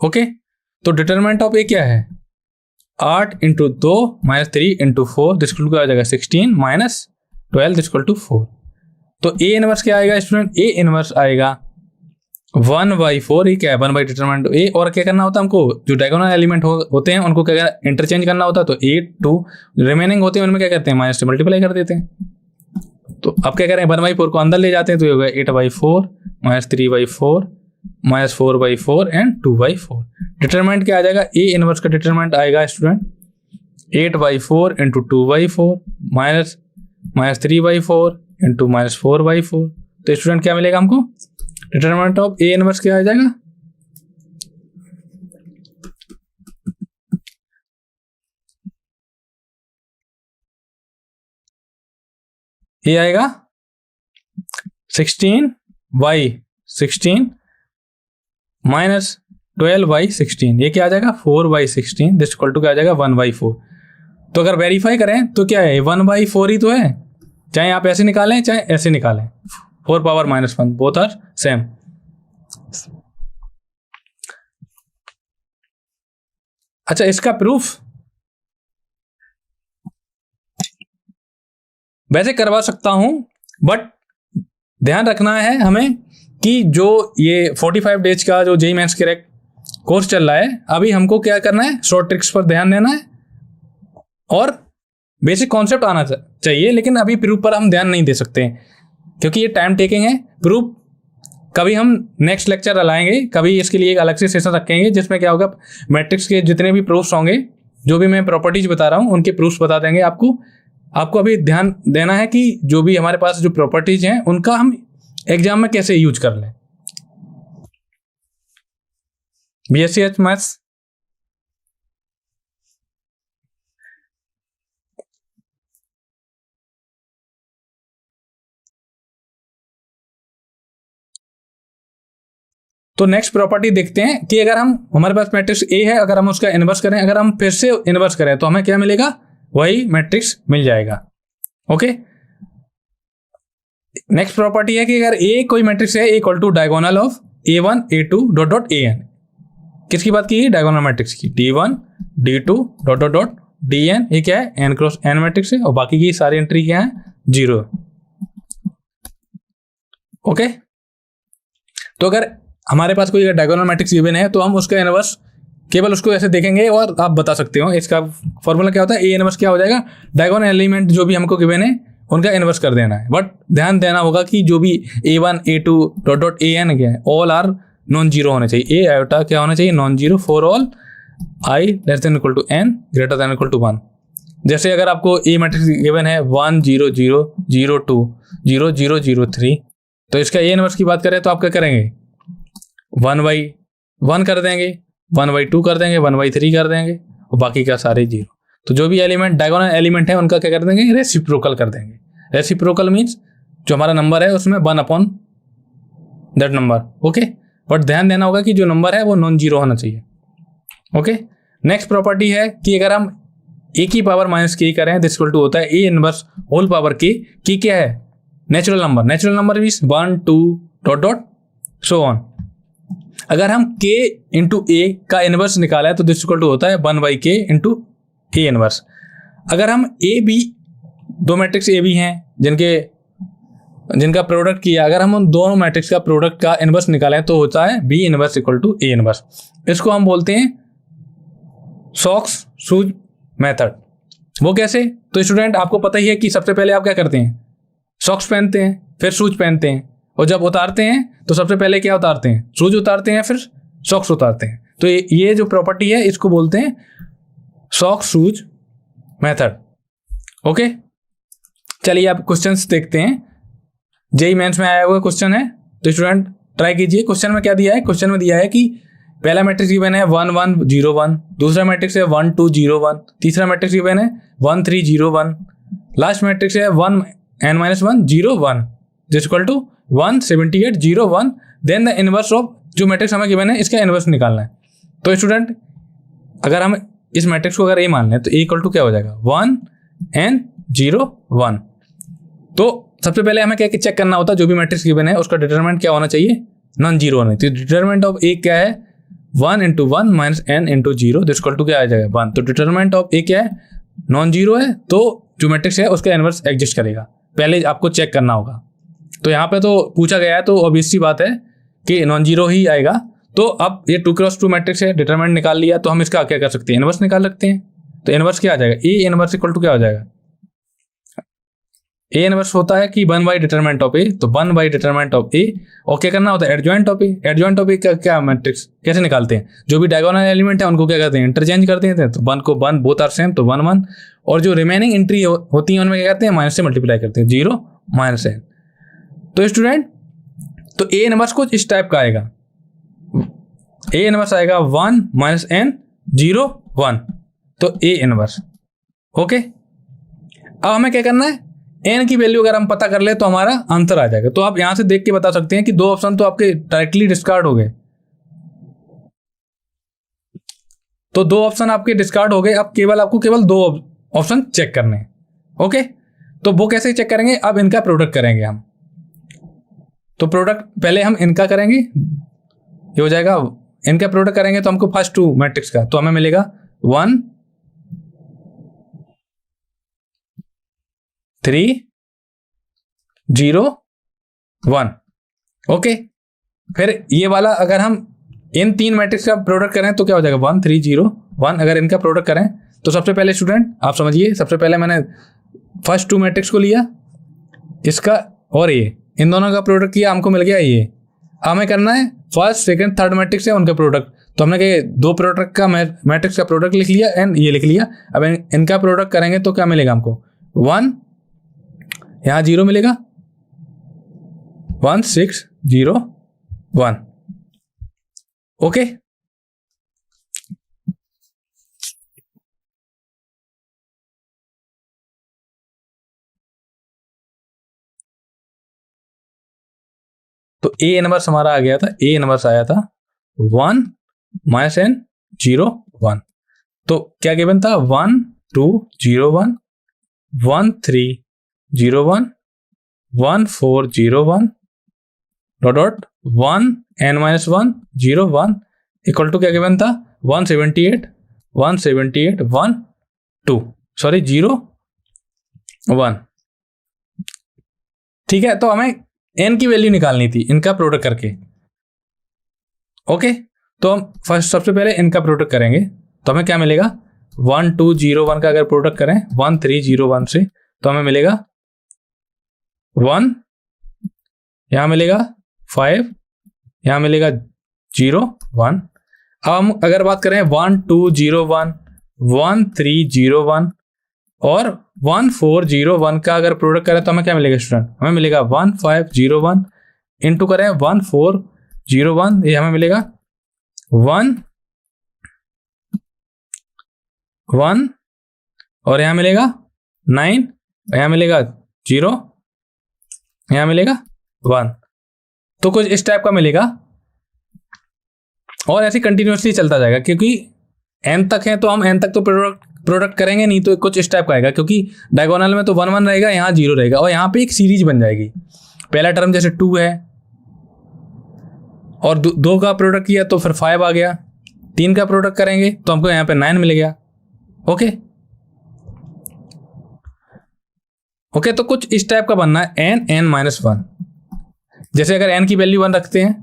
ओके। तो डिटरमिनेंट ऑफ ए क्या है, 8 into 2 minus 3 into 4 this equal to क्या आ जाएगा, 16 माइनस 12 दिस इक्वल टू 4। तो ए इनवर्स क्या आएगा स्टूडेंट, ए इनवर्स आएगा 1/4। ये क्या है, 1 बाई डिटरमिनेंट ए। और क्या करना होता है हमको, जो डायगोनल एलिमेंट होते हैं उनको क्या इंटरचेंज करना होता है। तो 8 2 रिमेनिंग होते हैं उनमें क्या करते हैं, माइनस से मल्टीप्लाई कर देते हैं। तो अब क्या करें, 1/4 को अंदर ले जाते हैं, तो ये होगा 8/4 माइनस 3/4 माइनस 4/4 एंड 2/4। डिटरमिनेंट क्या आ जाएगा, ए इनवर्स का डिटरमिनेंट आएगा स्टूडेंट 8/4 इंटू 2/4 माइनस 3/4 इंटू -4/4। तो स्टूडेंट क्या मिलेगा हमको, डिटरमिनेंट ऑफ ए इनवर्स क्या आ जाएगा, ये आएगा 16/16 माइनस 12/16। ये क्या आ जाएगा, 4/16 दिस इक्वल टू क्या आ जाएगा, 1/4। तो अगर वेरीफाई करें तो क्या है, 1/4 ही तो है, चाहे आप ऐसे निकालें चाहे ऐसे निकालें, 4 पावर -1 बोथ आर सेम। अच्छा, इसका प्रूफ वैसे करवा सकता हूं, बट ध्यान रखना है हमें कि जो ये 45 डेज का जो जेईई मेंस क्रैक कोर्स चल रहा है, अभी हमको क्या करना है, शॉर्ट ट्रिक्स पर ध्यान देना है और बेसिक कॉन्सेप्ट आना चाहिए। लेकिन अभी प्रूफ पर हम ध्यान नहीं दे सकते क्योंकि ये टाइम टेकिंग है। प्रूफ कभी हम नेक्स्ट लेक्चर लाएंगे, कभी इसके लिए एक अलग से सेशन रखेंगे जिसमें क्या होगा, मैट्रिक्स के जितने भी प्रूफ्स होंगे जो भी मैं प्रॉपर्टीज बता रहा हूँ उनके प्रूफ्स बता देंगे आपको। आपको अभी ध्यान देना है कि जो भी हमारे पास जो प्रॉपर्टीज हैं उनका हम एग्जाम में कैसे यूज कर लें। BSc मैथ्स, तो नेक्स्ट प्रॉपर्टी देखते हैं कि अगर हमारे पास मैट्रिक्स ए है, अगर हम उसका इनवर्स करें, अगर हम फिर से इनवर्स करें तो हमें क्या मिलेगा, वही मैट्रिक्स मिल जाएगा। ओके, नेक्स्ट प्रॉपर्टी है कि अगर ए कोई मैट्रिक्स है equal to diagonal of A1 A2 dot dot AN। किसकी बात की, डायगोनल मैट्रिक्स की, D1 D2 dot dot dot DN। ये क्या है, n क्रॉस n मैट्रिक्स है और बाकी की सारी एंट्री क्या है, 0। ओके, तो अगर हमारे पास कोई डायगोनल मैट्रिक्स गिवन है तो हम उसका इनवर्स केवल उसको ऐसे देखेंगे और आप बता सकते हो इसका फॉर्मूला क्या होता है। ए इनवर्स क्या हो जाएगा, डायगोनल एलिमेंट जो भी हमको गिवन है उनका इनवर्स कर देना है। बट ध्यान देना होगा कि जो भी A1 A2 dot dot AN क्या है, ऑल आर नॉन जीरो होने चाहिए। ए आयोटा क्या होना चाहिए, non zero for all I less than equal to n greater than equal to 1। जैसे अगर आपको ए मैट्रिक्स गिवन है 1 0 0 0 2 0 0 0 3, तो इसका ए इनवर्स की बात करें तो आप क्या करेंगे, 1/1 कर देंगे, 1/2 कर देंगे, 1/3 कर देंगे और बाकी का सारे 0। तो जो भी एलिमेंट डायगोनल एलिमेंट है उनका क्या कर देंगे, रेसिप्रोकल कर देंगे। रेसिप्रोकल मीन्स जो हमारा नंबर है उसमें 1 upon that number. Okay, but ध्यान देना होगा कि जो नंबर है वो नॉन जीरो होना चाहिए। ओके, नेक्स्ट प्रॉपर्टी है कि अगर हम ए की पावर माइनस के करें दिस इक्वल टू होता है ए इनवर्स होल पावर के क्या है, natural number. Natural number means 1 2 dot dot so on. अगर हम k इंटू ए का इनवर्स निकाला है तो दिस इक्वल टू होता है 1/k इंटू ए इनवर्स। अगर हम ए बी, दो मैट्रिक्स ए बी हैं जिनका प्रोडक्ट किया, अगर हम उन दोनों मैट्रिक्स का प्रोडक्ट का इनवर्स निकालें तो होता है B inverse equal to A inverse. इसको हम बोलते हैं सॉक्स-सूज मेथड। वो कैसे, तो स्टूडेंट आपको पता ही है कि सबसे पहले आप क्या करते हैं, सॉक्स पहनते हैं, फिर शूज पहनते हैं, और जब उतारते हैं तो सबसे पहले क्या उतारते हैं, शूज उतारते हैं, फिर सॉक्स उतारते हैं। तो ये जो प्रॉपर्टी है इसको बोलते हैं सॉक्स शूज मेथड। ओके, चलिए आप क्वेश्चंस देखते हैं। जेईई मेंस में आया हुआ क्वेश्चन है, तो स्टूडेंट ट्राई कीजिए। क्वेश्चन में क्या दिया है, क्वेश्चन में दिया है कि पहला मैट्रिक्स गिवन है 1 1 0 1, दूसरा मैट्रिक्स है 1 2 0 1, तीसरा मैट्रिक्स गिवन है 1 3 0 1, लास्ट मैट्रिक्स है 1 n-1 0 1 this equal to 1 78 0 1। Then the inverse of जो मैट्रिक्स हमें गिवन है इसका इनवर्स निकालना है। तो स्टूडेंट अगर हम इस मैट्रिक्स को अगर ए मान लें तो ए इक्वल टू क्या हो जाएगा, 1 n 0 1। तो सबसे पहले हमें क्या चेक करना होता है, जो भी मैट्रिक्स गिवन है उसका डिटरमिनेंट क्या होना चाहिए, नॉन जीरो होना चाहिए। तो डिटरमिनेंट ऑफ ए क्या है, 1 into 1 minus n into 0 this equal to क्या आ जाएगा, 1। तो डिटरमिनेंट ऑफ ए क्या है, नॉन जीरो है, तो जो मैट्रिक्स है उसका इनवर्स एग्जिस्ट करेगा। पहले आपको चेक करना होगा। तो यहाँ पे तो पूछा गया है तो ऑब्वियस सी बात है कि नॉन जीरो ही आएगा। तो अब ये 2x2 मैट्रिक्स है, डिटरमिनेंट निकाल लिया, तो हम इसका क्या कर सकते हैं, इनवर्स निकाल सकते हैं। तो इनवर्स क्या आ जाएगा, ए इनवर्स इक्वल टू क्या हो जाएगा, ए इनवर्स होता है कि 1 बाई डिटरमिनेंट ऑफ ए, तो 1 बाई डिटरमिनेंट ऑफ ए। और क्या करना होता है, adjoint of A. Adjoint of A का क्या मैट्रिक्स कैसे निकालते हैं, जो भी डायगोनल एलिमेंट है उनको क्या करते हैं, इंटरचेंज कर देते हैं। तो 1 को 1 बोथ आर सेम, तो 1 1, और जो रिमेनिंग एंट्री होती है उनमें क्या करते हैं, माइनस से मल्टीप्लाई करते हैं, 0 माइनस n। तो स्टूडेंट तो ए इनवर्स कुछ इस टाइप का आएगा, ए इनवर्स आएगा 1 माइनस n 0 1, तो ए इनवर्स। ओके, अब हमें क्या करना है, n की वैल्यू अगर हम पता कर ले तो हमारा आंसर आ जाएगा। तो आप यहां से देख के बता सकते हैं कि दो ऑप्शन तो आपके डायरेक्टली डिस्कार्ड हो गए। तो दो ऑप्शन आपके डिस्कार्ड हो गए। अब आपको केवल दो ऑप्शन चेक करने हैं। ओके, तो वो कैसे चेक करेंगे, अब इनका प्रोडक्ट करेंगे हम। तो प्रोडक्ट पहले हम इनका करेंगे, ये हो जाएगा, इनका प्रोडक्ट करेंगे तो हमको फर्स्ट 2 मैट्रिक्स का, तो हमें मिलेगा 1 3 0 1। ओके, फिर ये वाला अगर हम इन 3 मैट्रिक्स का प्रोडक्ट करें तो क्या हो जाएगा, 1 3 0 1। अगर इनका प्रोडक्ट करें तो सबसे पहले स्टूडेंट आप समझिए, सबसे पहले मैंने फर्स्ट 2 मैट्रिक्स को लिया, इसका और ये, इन दोनों का प्रोडक्ट किया, हमको मिल गया ये। हमें करना है फर्स्ट सेकंड थर्ड मैट्रिक्स है उनका प्रोडक्ट, तो हमने कहा दो प्रोडक्ट का मैट्रिक्स का प्रोडक्ट लिख लिया एंड ये लिख लिया। अब इनका प्रोडक्ट करेंगे तो क्या मिलेगा हमको 1, यहाँ 0 मिलेगा 1 6 0 1। ओके, तो ए इनवर्स हमारा आ गया था, ए इनवर्स आया था 1 -n 0 1। तो क्या गिवन था 1 2 0 1 1 3 0 1 1 4 0 1 dot dot 1 n -1 0 1 equal to क्या गिवन था 178 1 2 सॉरी 0 1। ठीक है, तो हमें n की वैल्यू निकालनी थी इनका प्रोडक्ट करके। ओके, तो हम फर्स्ट सबसे पहले इनका प्रोडक्ट करेंगे, तो हमें क्या मिलेगा 1 2 0 1 का अगर प्रोडक्ट करें 1 3 0 1 से, तो हमें मिलेगा 1, यहां मिलेगा 5, यहां मिलेगा 0 1। अब हम अगर बात करें 1 2 0 1 1 3 0 1 और 1 4 0 1 का अगर प्रोडक्ट करें तो हमें क्या मिलेगा स्टूडेंट, हमें मिलेगा 1 5 0 1 इंटू करें 1 4 0 1, ये हमें मिलेगा 1 1 और यहाँ मिलेगा 9, यहाँ मिलेगा 0, यहाँ मिलेगा 1। तो कुछ इस टाइप का मिलेगा और ऐसे कंटिन्यूसली चलता जाएगा, क्योंकि n तक है तो हम n तक तो प्रोडक्ट करेंगे नहीं, तो कुछ इस टाइप का आएगा, क्योंकि डायगोनल में तो 1 1 रहेगा, यहाँ 0 रहेगा और यहाँ पे एक सीरीज बन जाएगी। पहला टर्म जैसे 2 है और 2 का प्रोडक्ट किया तो फिर 5 आ गया, 3 का प्रोडक्ट करेंगे तो हमको यहाँ पे 9 मिल गया। ओके ओके, तो कुछ इस टाइप का बनना है n -1। जैसे अगर n की वैल्यू 1 रखते हैं,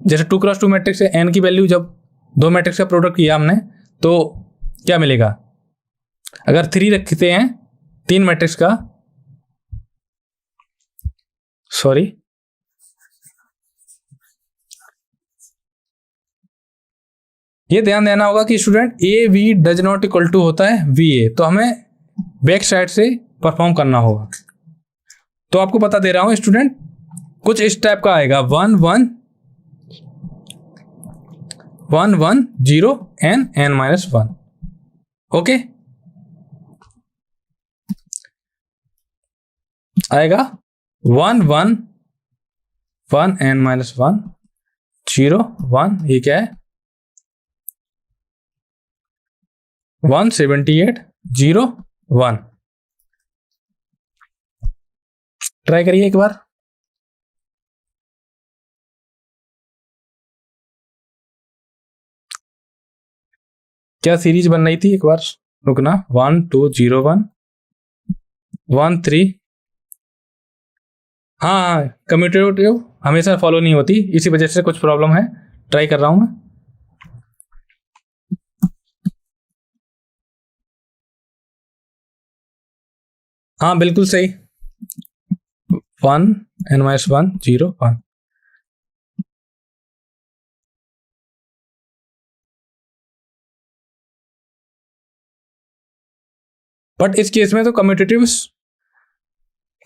जैसे 2 क्रॉस 2 मैट्रिक्स है, n की वैल्यू जब 2 मैट्रिक्स का प्रोडक्ट किया हमने तो क्या मिलेगा, अगर 3 रखते हैं 3 मैट्रिक्स का, सॉरी ये ध्यान देना होगा कि student A V does not equal to होता है वी ए, तो हमें बैक साइड से परफॉर्म करना होगा। तो आपको बता दे रहा हूं स्टूडेंट, कुछ इस टाइप का आएगा 1 1 1 1 0 n -1। ओके, आएगा 1 1 1 n -1 0 1, ये क्या है 178 0 1। ट्राई करिए एक बार। क्या सीरीज बन रही थी, एक बार रुकना। 1 2 0 1 1 3, हाँ कम्यूटेटिव हमेशा फॉलो नहीं होती, इसी वजह से कुछ प्रॉब्लम है, ट्राई कर रहा हूं मैं। हाँ बिल्कुल सही, 1 n -1 0 1। बट इस केस में तो कम्यूटेटिव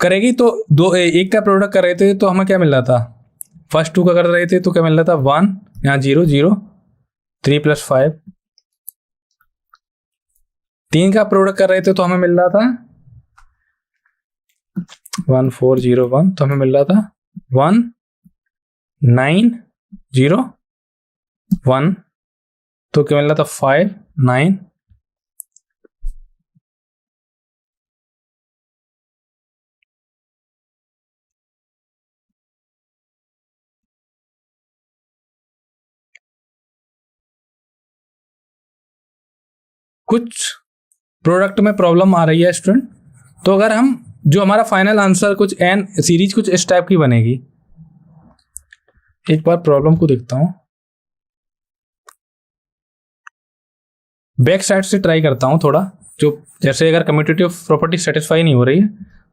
करेगी तो एक का प्रोडक्ट कर रहे थे तो हमें क्या मिल रहा था, फर्स्ट 2 का कर रहे थे तो क्या मिल रहा था 1, यहाँ 0 0 3 + 5। 3 का प्रोडक्ट कर रहे थे तो हमें मिल रहा था 1 4 0 1, तो हमें मिल रहा था 1 9 0 1, तो क्या मिल रहा था 5 9। कुछ प्रोडक्ट में प्रॉब्लम आ रही है स्टूडेंट, तो अगर हम जो हमारा फाइनल आंसर कुछ एन सीरीज कुछ इस टाइप की बनेगी। एक बार प्रॉब्लम को देखता हूं, बैक साइड से ट्राई करता हूं थोड़ा, जो जैसे अगर कम्यूटेटिव प्रॉपर्टी सेटिस्फाई नहीं हो रही है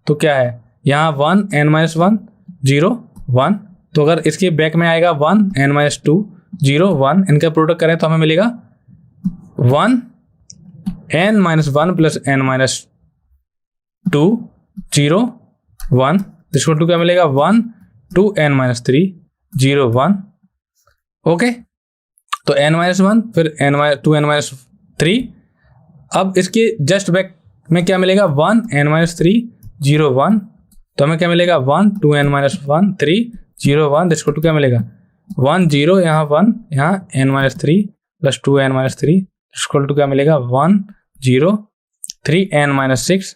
तो क्या है, यहाँ 1 n -1 0 1 तो अगर इसके बैक में आएगा 1 n माइनस 2 0 1, इनका प्रोडक्ट करें तो हमें मिलेगा 1 n minus 1 plus n minus 2 0 1, equal to क्या मिलेगा 1 2 n माइनस 3 0 1। ओके, तो n माइनस 1 फिर टू n माइनस 3। अब इसके जस्ट बैक में क्या मिलेगा 1 n माइनस 3 0 1, तो हमें क्या मिलेगा 1 2 n माइनस 1 3 0 1, इक्वल टू क्या मिलेगा 1 0, यहाँ 1 यहाँ n minus 3 plus 2 n minus 3, equal to क्या मिलेगा 1 0 3 n माइनस 6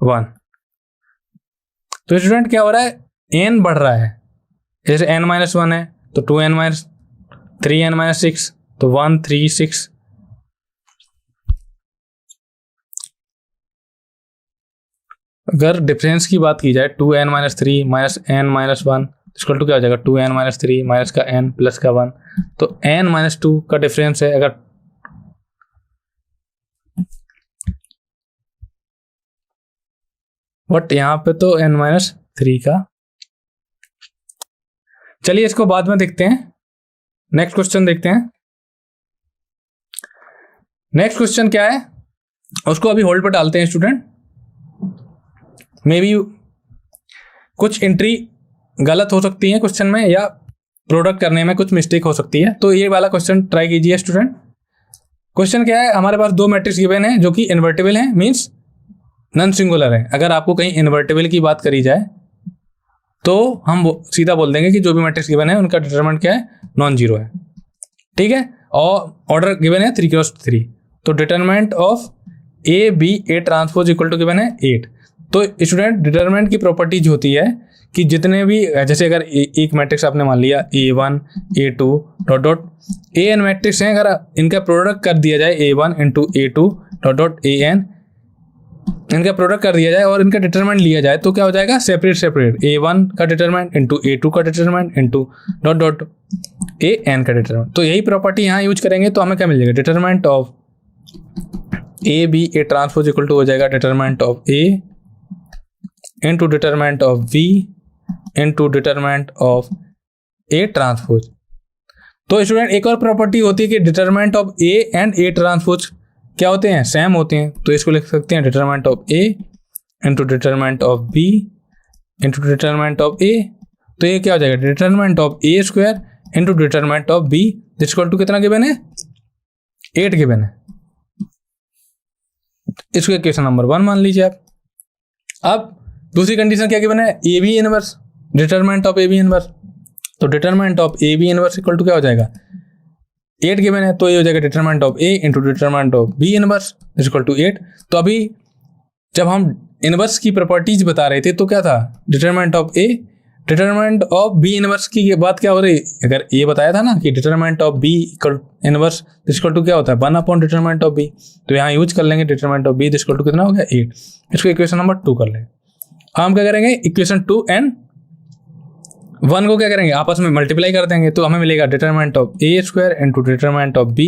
1। तो स्टूडेंट क्या हो रहा है, n बढ़ रहा है, जैसे n माइनस 1 है तो 2 n माइनस 3 n माइनस 6 तो 1 3 6। अगर डिफरेंस की बात की जाए 2n minus 3 minus n minus 1 equal to क्या हो जाएगा 2n माइनस 3 माइनस का n प्लस का 1, तो n माइनस 2 का डिफरेंस है। अगर बट यहाँ पे तो n माइनस 3 का, चलिए इसको बाद में देखते हैं। नेक्स्ट क्वेश्चन देखते हैं। नेक्स्ट क्वेश्चन क्या है उसको अभी होल्ड पर डालते हैं स्टूडेंट। मे बी कुछ एंट्री गलत हो सकती है क्वेश्चन में, या प्रोडक्ट करने में कुछ मिस्टेक हो सकती है, तो ये वाला क्वेश्चन ट्राई कीजिए स्टूडेंट। क्वेश्चन क्या है, हमारे पास दो मैट्रिक्स गिवन है जो कि इन्वर्टिबल है, मींस नॉन सिंगुलर है। अगर आपको कहीं इन्वर्टिबल की बात करी जाए तो हम सीधा बोल देंगे कि जो भी मैट्रिक्स गिवन है उनका डिटरमिनेंट क्या है, नॉन जीरो है। ठीक है, और ऑर्डर गिवन है 3 क्रॉस 3, तो determinant of A B A transpose equal to given है 8। तो स्टूडेंट डिटरमिनेंट की प्रॉपर्टीज होती है कि जितने भी, जैसे अगर एक मैट्रिक्स आपने मान लिया A1 A2 dot dot AN matrix हैं, अगर इनका प्रोडक्ट कर दिया जाए A1 into A2 dot dot AN, इनका प्रोडक्ट कर दिया जाए और इनका डिटरमिनेंट लिया जाए तो क्या हो जाएगा, सेपरेट सेपरेट A1 का डिटरमिनेंट इंटू A2 का determinant into dot dot AN का डिटरमिनेंट। तो यही प्रॉपर्टी यहाँ यूज करेंगे तो हमें क्या मिल जाएगा, determinant of A B A transpose equal to हो जाएगा determinant of A into determinant of V into determinant of A transpose. तो स्टूडेंट एक और प्रॉपर्टी होती है कि determinant of A and A transpose क्या होते हैं, सेम होते हैं। तो इसको लिख सकते हैं determinant of A into determinant of B into determinant of A। तो ये क्या हो जाएगा, determinant of A square into determinant of B equal to कितना गिवन है, 8 गिवन है। इसको इक्वेशन नंबर 1 मान लीजिए आप। अब दूसरी कंडीशन क्या गिवन है, A B inverse, determinant of A B inverse. तो determinant of A B inverse equal to क्या हो जाएगा, 8 गिवन है, तो ये हो जाएगा determinant of A into determinant of B inverse equal to 8। तो अभी जब हम इनवर्स की प्रॉपर्टीज बता रहे थे तो क्या था, determinant of A determinant of B inverse की बात क्या हो रही, अगर ये बताया था ना कि determinant of B inverse equal to क्या होता है 1 अपॉन डिटरमिनेंट ऑफ बी, तो यहाँ यूज कर लेंगे determinant of B equal to कितना हो गया 8। इसको इक्वेशन नंबर 2 कर लेंगे। हम क्या करेंगे, इक्वेशन 2 एंड 1 को क्या करेंगे, आपस में मल्टीप्लाई कर देंगे, तो हमें मिलेगा determinant of A square into determinant of B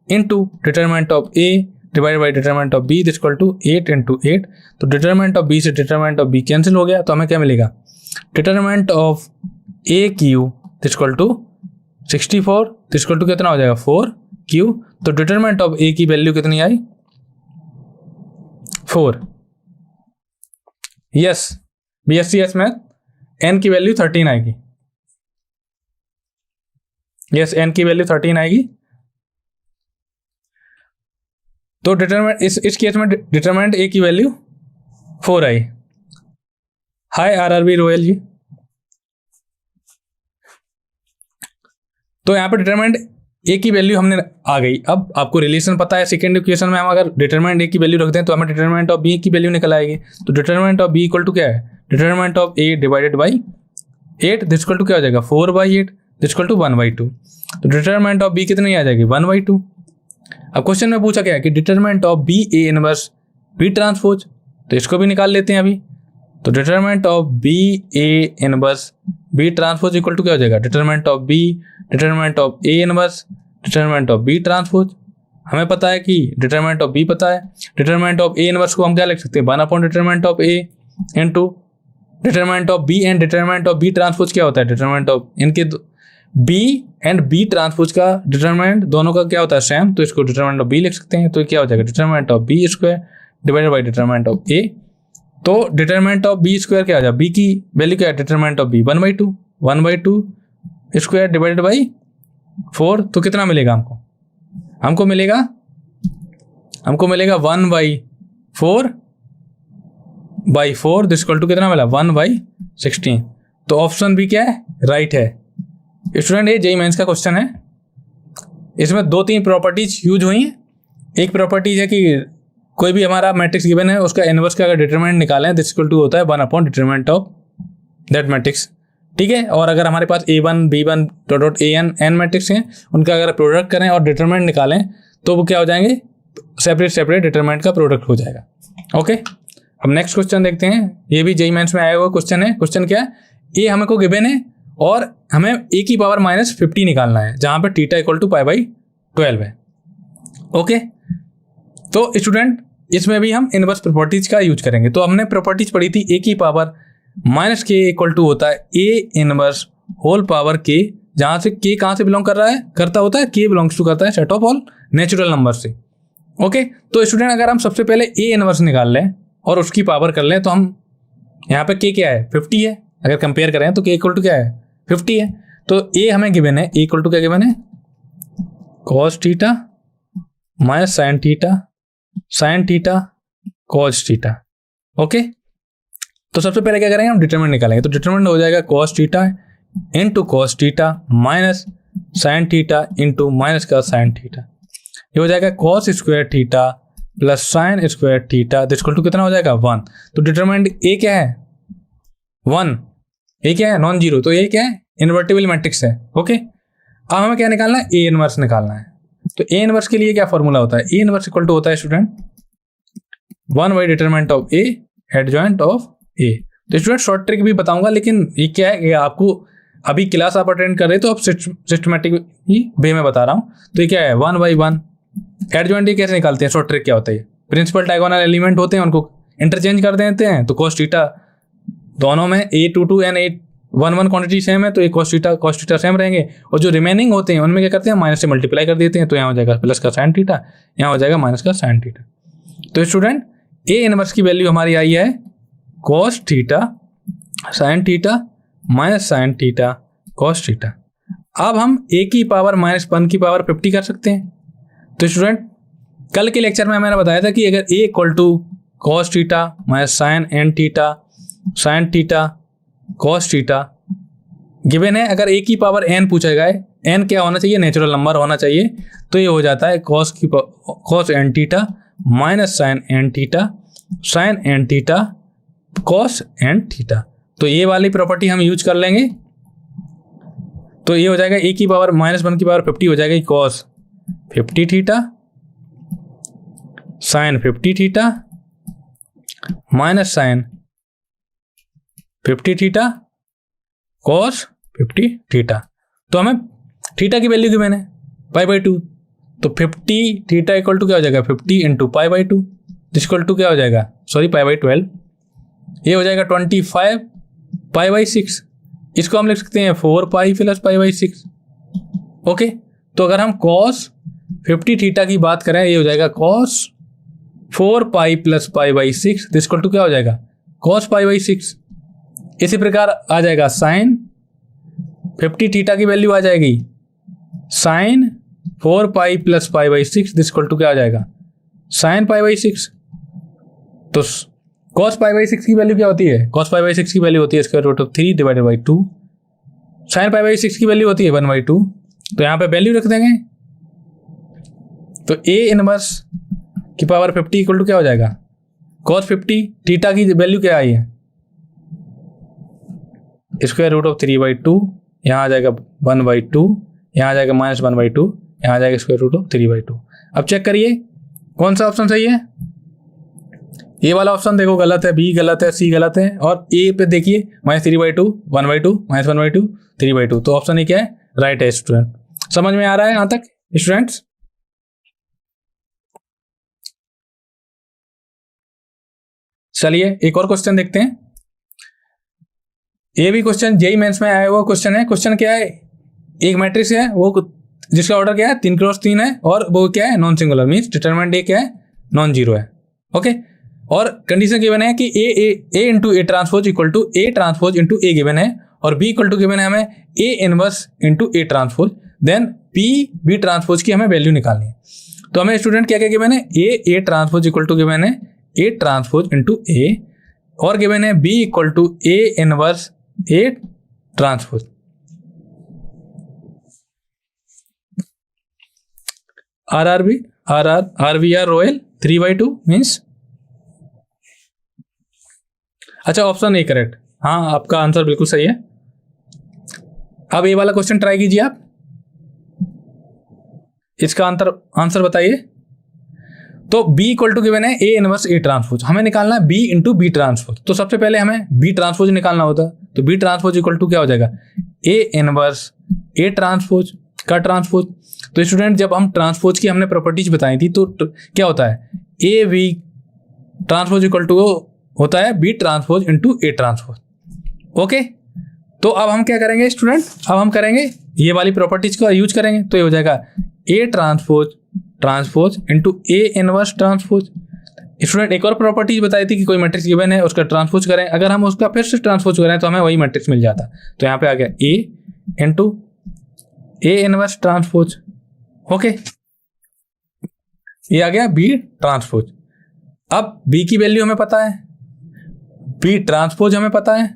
into determinant of A divide by determinant of B equal to 8 into 8। तो डिटरमिनेंट ऑफ बी से डिटरमिनेंट ऑफ बी कैंसिल हो गया, तो हमें क्या मिलेगा, determinant of A cube equal to 64 equal to कितना हो जाएगा 4 क्यू। तो डिटरमिनेंट ऑफ ए की वैल्यू कितनी आई, 4। यस BSc मैथ एन की वैल्यू 13 आएगी। यस एन की वैल्यू 13 आएगी। तो डिटरमिनेंट इस केस में डिटरमिनेंट ए की वैल्यू 4 आई। हाय RRB रोयल जी। तो यहाँ पर डिटरमिनेंट ए की वैल्यू हमने आ गई। अब आपको रिलेशन पता है, सेकेंड इक्वेशन में हम अगर डिटरमिनेंट ए की वैल्यू रखते हैं तो हमें डिटरमिनेंट ऑफ बी की वैल्यू निकल आएगी। तो determinant of B equal to क्या है, determinant of A divided by 8 equal to क्या हो जाएगा 4/8 इक्वल टू 1/2। तो डिटरमिनेंट ऑफ बी कितनी आ जाएगी 1/2। अब क्वेश्चन में पूछा क्या है कि determinant of B A inverse B transpose, तो इसको भी निकाल लेते हैं अभी। तो determinant of B A inverse B transpose equal to क्या हो जाएगा, determinant of B determinant of A inverse determinant of B transpose. हमें पता है कि डिटरमिनेंट ऑफ बी पता है, डिटरमिनेंट ऑफ ए इनवर्स को हम क्या लिख सकते हैं 1 upon determinant of A into determinant of B and determinant of B transpose क्या होता है, डिटरमिनेंट ऑफ इनके बी एंड बी ट्रांसपोज का डिटरमिनेंट दोनों का क्या होता है सेम, तो इसको डिटरमिनेंट ऑफ बी लिख सकते हैं। तो क्या हो जाएगा determinant of B square divided by determinant of A. तो डिटरमिनेंट ऑफ बी स्क्वायर क्या हो जाएगा, बी की वैल्यू क्या है determinant of B 1/2 square divided by 4। तो कितना मिलेगा हमको, हमको मिलेगा 1/4 दिस इक्वल टू कितना मिला 1/16। तो ऑप्शन बी क्या है, राइट है। स्टूडेंट ये जेईई मेंस का क्वेश्चन है, इसमें 2-3 प्रॉपर्टीज यूज हुई हैं। एक प्रॉपर्टीज है कि कोई भी हमारा मैट्रिक्स गिवन है उसका इनवर्स का अगर डिटरमिनेंट निकालें दिस इक्वल टू होता है 1/डिटरमिनेंट ऑफ दैट मैट्रिक्स, ठीक है। और अगर हमारे पास A1 B1 dot AN matrix हैं उनका अगर प्रोडक्ट करें और डिटरमिनेंट निकालें तो वो क्या हो जाएंगे, सेपरेट डिटरमिनेंट का प्रोडक्ट हो जाएगा। ओके, अब नेक्स्ट क्वेश्चन देखते हैं। ये भी जेईई मेंस में आया हुआ क्वेश्चन है। क्वेश्चन क्या है, ए हमको गिवन है और हमें ए की पावर -50 निकालना है जहां पे थीटा इक्वल टू π/12 है। ओके, तो स्टूडेंट इसमें भी हम इनवर्स प्रॉपर्टीज का यूज करेंगे। तो हमने प्रॉपर्टीज पढ़ी थी ए की पावर -k इक्वल टू होता है A inverse whole power k, जहां से k कहां से बिलोंग करता होता है, k बिलोंग्स टू करता है set of all natural number से। ओके, तो स्टूडेंट अगर हम सबसे पहले ए इनवर्स निकाल लें और उसकी पावर कर लें तो हम यहाँ पे k क्या है 50 है, अगर कंपेयर करें तो k इक्वल टू क्या है 50 है। तो a हमें गिवन है, a इक्वल टू क्या गिवन है cos theta minus sin theta cos theta. Okay, तो सबसे पहले क्या करेंगे हम डिटरमिनेंट निकालेंगे। तो डिटरमिनेंट हो जाएगा cos theta into cos theta minus sin theta into minus का sin थीटा। ये हो जाएगा cos square theta plus sin square theta this equal to कितना हो जाएगा 1। तो डिटरमिनेंट a क्या है 1, a क्या है नॉन जीरो, तो ये क्या है इन्वर्टिबल मैट्रिक्स है। ओके, अब हमें क्या निकालना है, ए इनवर्स निकालना है। तो ए इनवर्स के लिए क्या फॉर्मूला होता है, ए इनवर्स इक्वल टू होता है स्टूडेंट 1/डिटरमिनेंट of A adjoint of A. तो स्टूडेंट शॉर्ट ट्रिक भी बताऊंगा, लेकिन ये क्या है, ये आपको अभी क्लास आप अटेंड कर रहे तो अब सिस्टमेटिक ही वे में बता रहा हूँ। तो ये क्या है 1/1 एडजॉइंट ये कैसे निकालते हैं, शॉर्ट ट्रिक क्या होता है, प्रिंसिपल डायगोनल एलिमेंट होते हैं उनको इंटरचेंज कर देते हैं। तो cos थीटा दोनों में A22 and A11 quantity same है तो ये cos थीटा सेम रहेंगे, और जो रिमेनिंग होते हैं उनमें क्या करते हैं माइनस से मल्टीप्लाई कर देते हैं। तो यहाँ हो जाएगा प्लस का sin थीटा, यहाँ हो जाएगा माइनस का sin थीटा। तो स्टूडेंट ए इनवर्स की वैल्यू हमारी आई है cos theta sin theta minus sin theta cos theta. अब हम a की पावर -1 की पावर 50 कर सकते हैं। तो स्टूडेंट कल के लेक्चर में मैंने बताया था कि अगर a equal to cos theta minus sin theta cos theta given है, अगर a की पावर n पूछा गया है, n क्या होना चाहिए नेचुरल नंबर होना चाहिए, तो ये हो जाता है cos n theta minus sin n theta sin n theta cos n theta. तो ये वाली प्रॉपर्टी हम यूज कर लेंगे। तो ये हो जाएगा a की पावर -1 की पावर 50 हो जाएगा cos 50 theta sin 50 theta minus sin 50 theta cos 50 theta. तो हमें थीटा की वैल्यू गिवन है π/2, तो 50 थीटा इक्वल टू क्या हो जाएगा 50 इंटू π/2 इक्वल टू क्या हो जाएगा π/12, ये हो जाएगा 25 π/6। इसको हम लिख सकते हैं 4π प्लस π/6। ओके, तो अगर हम cos 50 थीटा की बात करें ये हो जाएगा cos 4π प्लस π/6 इक्वल टू क्या हो जाएगा cos π/6। इसी प्रकार आ जाएगा sin 50 थीटा की वैल्यू आ जाएगी sin 4π प्लस π/6 इक्वल टू क्या आ जाएगा sin π/6। तो cos π/6 की वैल्यू क्या होती है, cos π/6 की वैल्यू होती है square root of 3 divided by 2। sin π/6 की वैल्यू होती है 1/2। तो यहाँ पे वैल्यू रख देंगे। तो a इनवर्स की पावर 50 इक्वल टू क्या हो जाएगा cos 50 थीटा की वैल्यू क्या आई है स्क्वायर रूट ऑफ 3/2, यहाँ आ जाएगा 1/2, यहाँ आ जाएगा -1/2, यहाँ आ जाएगा स्क्वायर रूट ऑफ 3/2। अब चेक करिए कौन सा ऑप्शन सही है। ए वाला ऑप्शन देखो गलत है, बी गलत है, सी गलत है, और ए पे देखिए -3/2 1/2 -1/2 3/2। तो ऑप्शन ए क्या है राइट है स्टूडेंट। समझ में आ रहा है यहाँ तक स्टूडेंट्स। चलिए एक और क्वेश्चन देखते हैं। ये भी क्वेश्चन जेईई मेंस में आया हुआ क्वेश्चन है। क्वेश्चन क्या है, एक मैट्रिक्स है वो जिसका ऑर्डर क्या है 3x3 है और वो क्या है non singular, means determinant A क्या है नॉन जीरो है। ओके, और कंडीशन गिवन है कि A into A transpose equal to A transpose into A given है और बी इक्वल टू गिवन है हमें A inverse into A transpose, then B transpose की हमें वैल्यू निकालनी है। तो हमें स्टूडेंट क्या क्या गिवन है, A transpose equal to given है ए ट्रांसपोज इंटू ए और गिवन है B equal to A inverse A transpose. RVR रॉयल 3/2 मीन्स, अच्छा ऑप्शन ए करेक्ट, हाँ आपका आंसर बिल्कुल सही है। अब ये वाला क्वेश्चन ट्राई कीजिए आप, इसका आंसर बताइए। तो B इक्वल टू गिवन है ए इनवर्स ए ट्रांसपोज, हमें निकालना है B इंटू बी ट्रांसपोज। तो सबसे पहले हमें B ट्रांसपोज निकालना होता, तो B ट्रांसपोज इक्वल टू क्या हो जाएगा ए इनवर्स ए ट्रांसपोज का ट्रांसपोज। तो स्टूडेंट जब हम ट्रांसपोज की हमने प्रॉपर्टीज बताई थी तो क्या होता है A B transpose equal to होता है B transpose into A transpose. Okay, तो अब हम क्या करेंगे स्टूडेंट, अब हम करेंगे ये वाली प्रॉपर्टीज का यूज करेंगे। तो ये हो जाएगा ए transpose into A inverse transpose. Student एक और प्रॉपर्टीज बताई थी कि कोई मैट्रिक्स गिवन है उसका ट्रांसपोज करें, अगर हम उसका फिर से ट्रांसपोज करें तो हमें वही मैट्रिक्स मिल जाता। तो यहाँ पे आ गया A into A inverse transpose. Okay, ये आ गया बी ट्रांसपोज। अब बी की वैल्यू हमें पता है, बी ट्रांसपोज हमें पता है,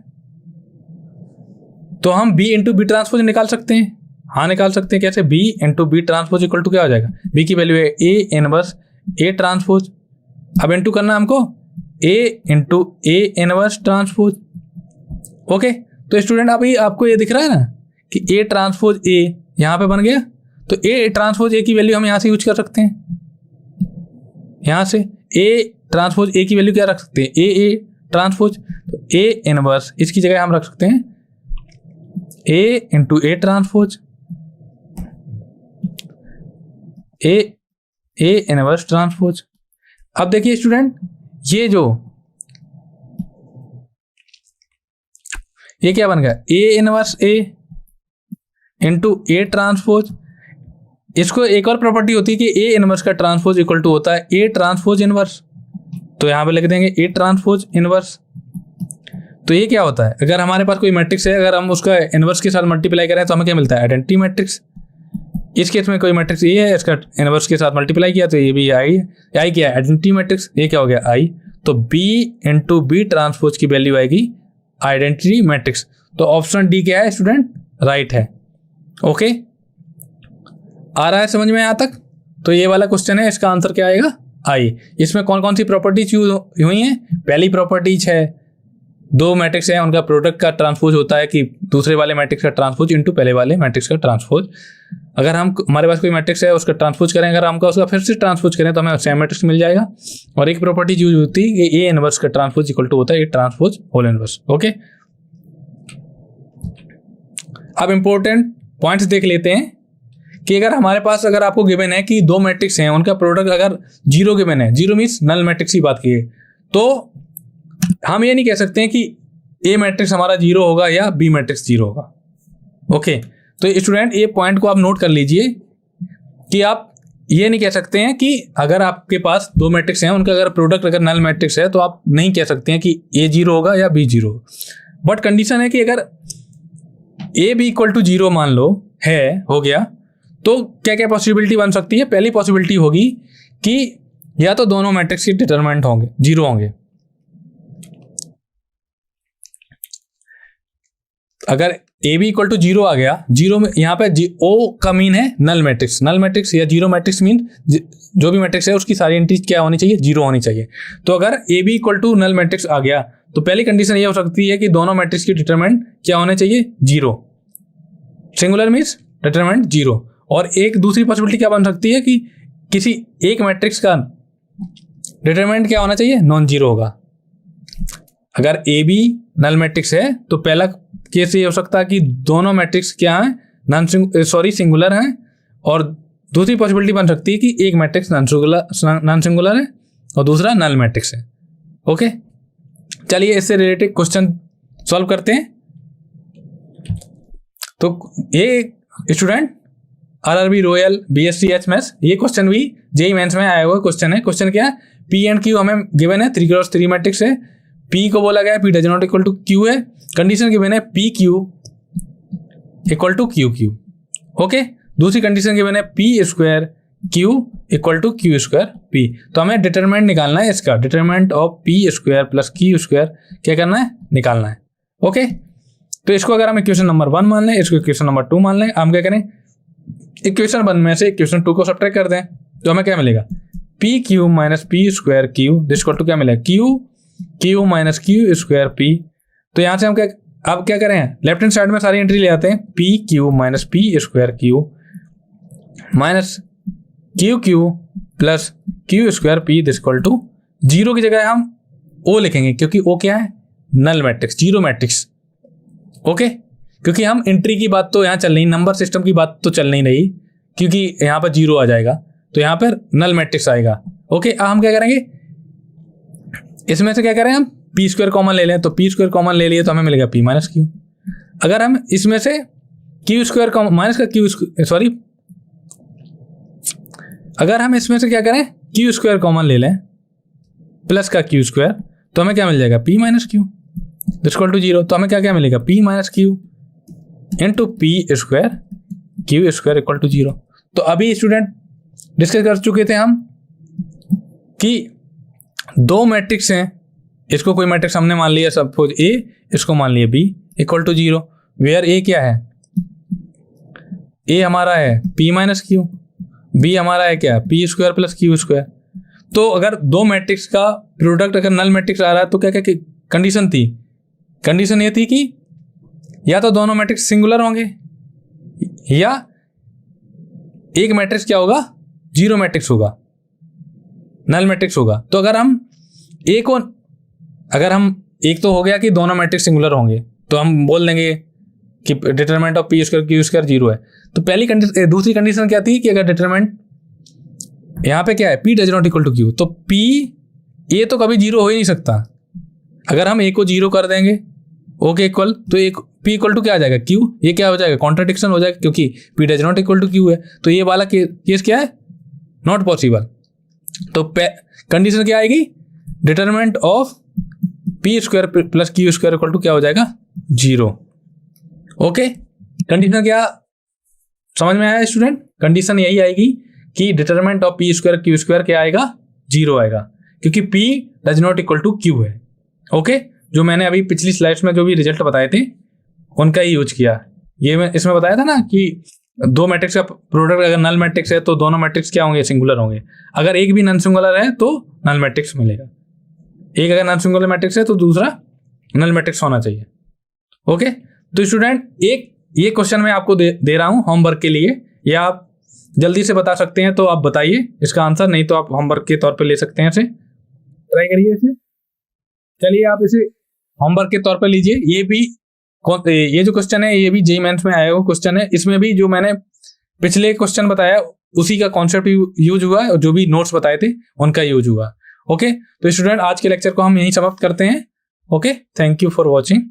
तो हम बी इंटू बी ट्रांसपोज निकाल सकते हैं। हाँ निकाल सकते हैं, कैसे, B into B transpose equal to क्या हो जाएगा, बी की वैल्यू है ए इनवर्स ए ट्रांसपोज। अब इंटू करना हमको A into A inverse transpose. Okay, तो स्टूडेंट अभी आपको ये दिख रहा है ना कि ए ट्रांसपोज ए यहाँ पे बन गया, तो ए ट्रांसपोज ए की वैल्यू हम यहाँ से यूज कर सकते हैं। यहाँ से ए ट्रांसपोज ए की वैल्यू क्या रख सकते हैं, ए ट्रांसपोज, तो ए इनवर्स इसकी जगह हम रख सकते हैं A into A transpose, A inverse transpose. अब देखिए स्टूडेंट ये क्या बन गया, A inverse A into A transpose. इसको एक और प्रॉपर्टी होती है कि ए इनवर्स का ट्रांसपोज इक्वल टू होता है ए ट्रांसपोज इनवर्स, तो यहां पे लिख देंगे ए ट्रांसपोज इनवर्स। तो ये क्या होता है, अगर हमारे पास कोई मैट्रिक्स है, अगर हम उसका इनवर्स के साथ मल्टीप्लाई करें तो हमें क्या मिलता है, आइडेंटिटी मैट्रिक्स। इस केस में कोई मैट्रिक्स ये है, इसका इनवर्स के साथ मल्टीप्लाई किया तो ये भी आई क्या है आइडेंटिटी मैट्रिक्स, ये क्या हो गया आई। तो बी इंटू बी ट्रांसपोज की वैल्यू आएगी आइडेंटिटी मैट्रिक्स। तो ऑप्शन डी क्या है स्टूडेंट, राइट है। ओके, आ रहा है समझ में यहाँ तक। तो ये वाला क्वेश्चन है, इसका आंसर क्या आएगा आई। इसमें कौन कौन सी प्रॉपर्टीज यूज हुई हैं, पहली प्रॉपर्टीज है दो मैट्रिक्स है उनका प्रोडक्ट का ट्रांसपोज होता है कि दूसरे वाले मैट्रिक्स का ट्रांसपोज इंटू पहले वाले मैट्रिक्स का ट्रांसपोज। अगर हम हमारे पास कोई मैट्रिक्स है उसका ट्रांसपोज करें, अगर हमको उसका फिर से ट्रांसपोज करें तो हमें सेम मैट्रिक्स मिल जाएगा। और एक प्रॉपर्टी यूज होती है कि ए इनवर्स का ट्रांसपोज इक्वल टू होता है A transpose whole inverse. Okay, अब इंपॉर्टेंट पॉइंट्स देख लेते हैं कि अगर हमारे पास अगर आपको गिवन है कि दो मैट्रिक्स हैं उनका प्रोडक्ट अगर जीरो गिवन है, जीरो मीन्स नल मैट्रिक्स की बात की है, तो हम ये नहीं कह सकते हैं कि ए मैट्रिक्स हमारा जीरो होगा या बी मैट्रिक्स जीरो होगा। ओके, तो स्टूडेंट ये पॉइंट को आप नोट कर लीजिए कि आप ये नहीं कह सकते हैं कि अगर आपके पास दो मैट्रिक्स हैं उनका अगर प्रोडक्ट अगर नल मैट्रिक्स है तो आप नहीं कह सकते हैं कि ए जीरो होगा या बी जीरो। बट कंडीशन है कि अगर A B equal to zero मान लो है, हो गया, तो क्या क्या पॉसिबिलिटी बन सकती है। पहली पॉसिबिलिटी होगी कि या तो दोनों मैट्रिक्स के डिटरमिनेंट होंगे जीरो होंगे। अगर A B equal to zero आ गया, जीरो में यहाँ पे ओ का मीन है नल मैट्रिक्स, नल मैट्रिक्स या जीरो मैट्रिक्स मीन जो भी मैट्रिक्स है उसकी सारी एंट्रीज क्या होनी चाहिए, जीरो होनी चाहिए। तो अगर A B equal to null matrix आ गया तो पहली कंडीशन ये हो सकती है कि दोनों मैट्रिक्स की डिटरमिनेंट क्या होने चाहिए, zero. Singular means determinant zero. और एक दूसरी पॉसिबिलिटी क्या बन सकती है कि किसी एक मैट्रिक्स का डिटरमिनेंट क्या होना चाहिए, नॉन जीरो होगा। अगर ए बी नल मैट्रिक्स है तो पहला केस ये हो सकता है कि दोनों मैट्रिक्स क्या हैं, सिंगुलर हैं। और दूसरी पॉसिबिलिटी बन सकती है कि एक मैट्रिक्स नॉन सिंगुलर है और दूसरा नल मैट्रिक्स है। ओके, चलिए इससे रिलेटेड क्वेश्चन सॉल्व करते हैं। तो ये student RRB royal BSc HMS, ये क्वेश्चन भी जेई मेंस में आया हुआ क्वेश्चन है। क्वेश्चन क्या है, P एंड Q हमें गिवन है 3x3 मैट्रिक्स है, P को बोला गया है P does not equal to Q है, कंडीशन गिवन है PQ equal to QQ। Okay, दूसरी कंडीशन गिवन है P square Q equal to Q square P। तो हमें डिटरमिनेंट निकालना है इसका, determinant of P square plus Q square क्या करना है, निकालना है। ओके, तो इसको अगर हम इक्वेशन नंबर 1 मान लें, इसको इक्वेशन नंबर 2 मान लें, हम क्या करें, इक्वेशन 1 में से इक्वेशन 2 को सब्ट्रैक्ट कर दें, तो हमें क्या मिलेगा, PQ minus P square Q equal to क्या मिलेगा, Q minus Q square P। तो यहाँ से हम क्या, अब क्या करें, लेफ्ट हैंड साइड में सारी एंट्री ले आते हैं, PQ minus P square Q minus QQ plus Q square P equal to 0 की जगह हम O लिखेंगे, क्योंकि O क्या है, null matrix, zero matrix. Okay, क्योंकि हम एंट्री की बात तो यहाँ चल नहीं, नंबर सिस्टम की बात तो चल नहीं रही, क्योंकि यहाँ पर 0 आ जाएगा तो यहाँ पर नल मैट्रिक्स आएगा। ओके, अब हम क्या करेंगे, इसमें से क्या करें, हम P स्क्वायर कॉमन ले लें, तो P स्क्वायर कॉमन ले लिए तो हमें मिलेगा P माइनस Q। अगर हम इसमें से Q स्क्वायर कॉमन माइनस का Q सॉरी, अगर हम इसमें से क्या करें, Q स्क्वायर कॉमन ले लें प्लस का Q स्क्वायर, तो हमें क्या मिल जाएगा, P minus Q equal to 0। तो हमें क्या क्या मिलेगा, P minus Q into P square Q square equal to 0। तो अभी स्टूडेंट डिस्कस कर चुके थे हम कि दो मैट्रिक्स हैं, इसको कोई मैट्रिक्स हमने मान लिया सपोज A, इसको मान लिया B equal to 0, where A क्या है, A हमारा है P माइनस Q, B हमारा है क्या, P square plus Q square. तो अगर दो मैट्रिक्स का प्रोडक्ट अगर नल मैट्रिक्स आ रहा है तो क्या क्या कंडीशन थी, कंडीशन ये थी कि या तो दोनों मैट्रिक्स सिंगुलर होंगे या एक मैट्रिक्स क्या होगा, जीरो मैट्रिक्स होगा, नल मैट्रिक्स होगा। तो अगर हम एक तो हो गया कि दोनों मैट्रिक्स सिंगुलर होंगे, तो हम बोल देंगे कि determinant of P square Q square 0 है। तो पहली कंडीशन, दूसरी कंडीशन क्या थी कि अगर डिटरमिनेंट यहाँ पे क्या है, P does not equal to Q, तो P ये तो कभी 0 हो ही नहीं सकता। अगर हम A को 0 कर देंगे ओके इक्वल, तो एक P इक्वल टू क्या आ जाएगा, Q, ये क्या हो जाएगा, कॉन्ट्राडिक्शन हो जाएगा, क्योंकि P does not equal to Q है। तो ये वाला केस क्या है, नॉट पॉसिबल। तो कंडीशन क्या आएगी, determinant of P square plus Q square equal to क्या हो जाएगा, 0। ओके, कंडीशन क्या समझ में आया स्टूडेंट, कंडीशन यही आएगी कि determinant of P square Q square क्या आएगा, 0 आएगा, क्योंकि P does not equal to Q है। ओके, जो मैंने अभी पिछली स्लाइड्स में जो भी रिजल्ट बताए थे उनका ही यूज किया। ये मैं इसमें बताया था ना कि दो मैट्रिक्स का प्रोडक्ट अगर नल मैट्रिक्स है तो दोनों मैट्रिक्स क्या होंगे, सिंगुलर होंगे। अगर एक भी नॉन सिंगुलर है तो नल मैट्रिक्स मिलेगा, एक अगर नॉन सिंगुलर मैट्रिक्स है तो दूसरा नल मैट्रिक्स होना चाहिए। ओके, तो स्टूडेंट ये क्वेश्चन मैं आपको दे रहा हूँ होमवर्क के लिए, या आप जल्दी से बता सकते हैं तो आप बताइए इसका आंसर, नहीं तो आप होमवर्क के तौर पे ले सकते हैं, इसे ट्राई करिए इसे। चलिए आप इसे होमवर्क के तौर पे लीजिए। ये जो क्वेश्चन है ये भी जेईई मेंस में आया हुआ क्वेश्चन है, इसमें भी जो मैंने पिछले क्वेश्चन बताया उसी का कॉन्सेप्ट यूज हुआ है और जो भी नोट्स बताए थे उनका यूज हुआ। ओके, तो स्टूडेंट आज के लेक्चर को हम यहीं समाप्त करते हैं। Okay, thank you for watching.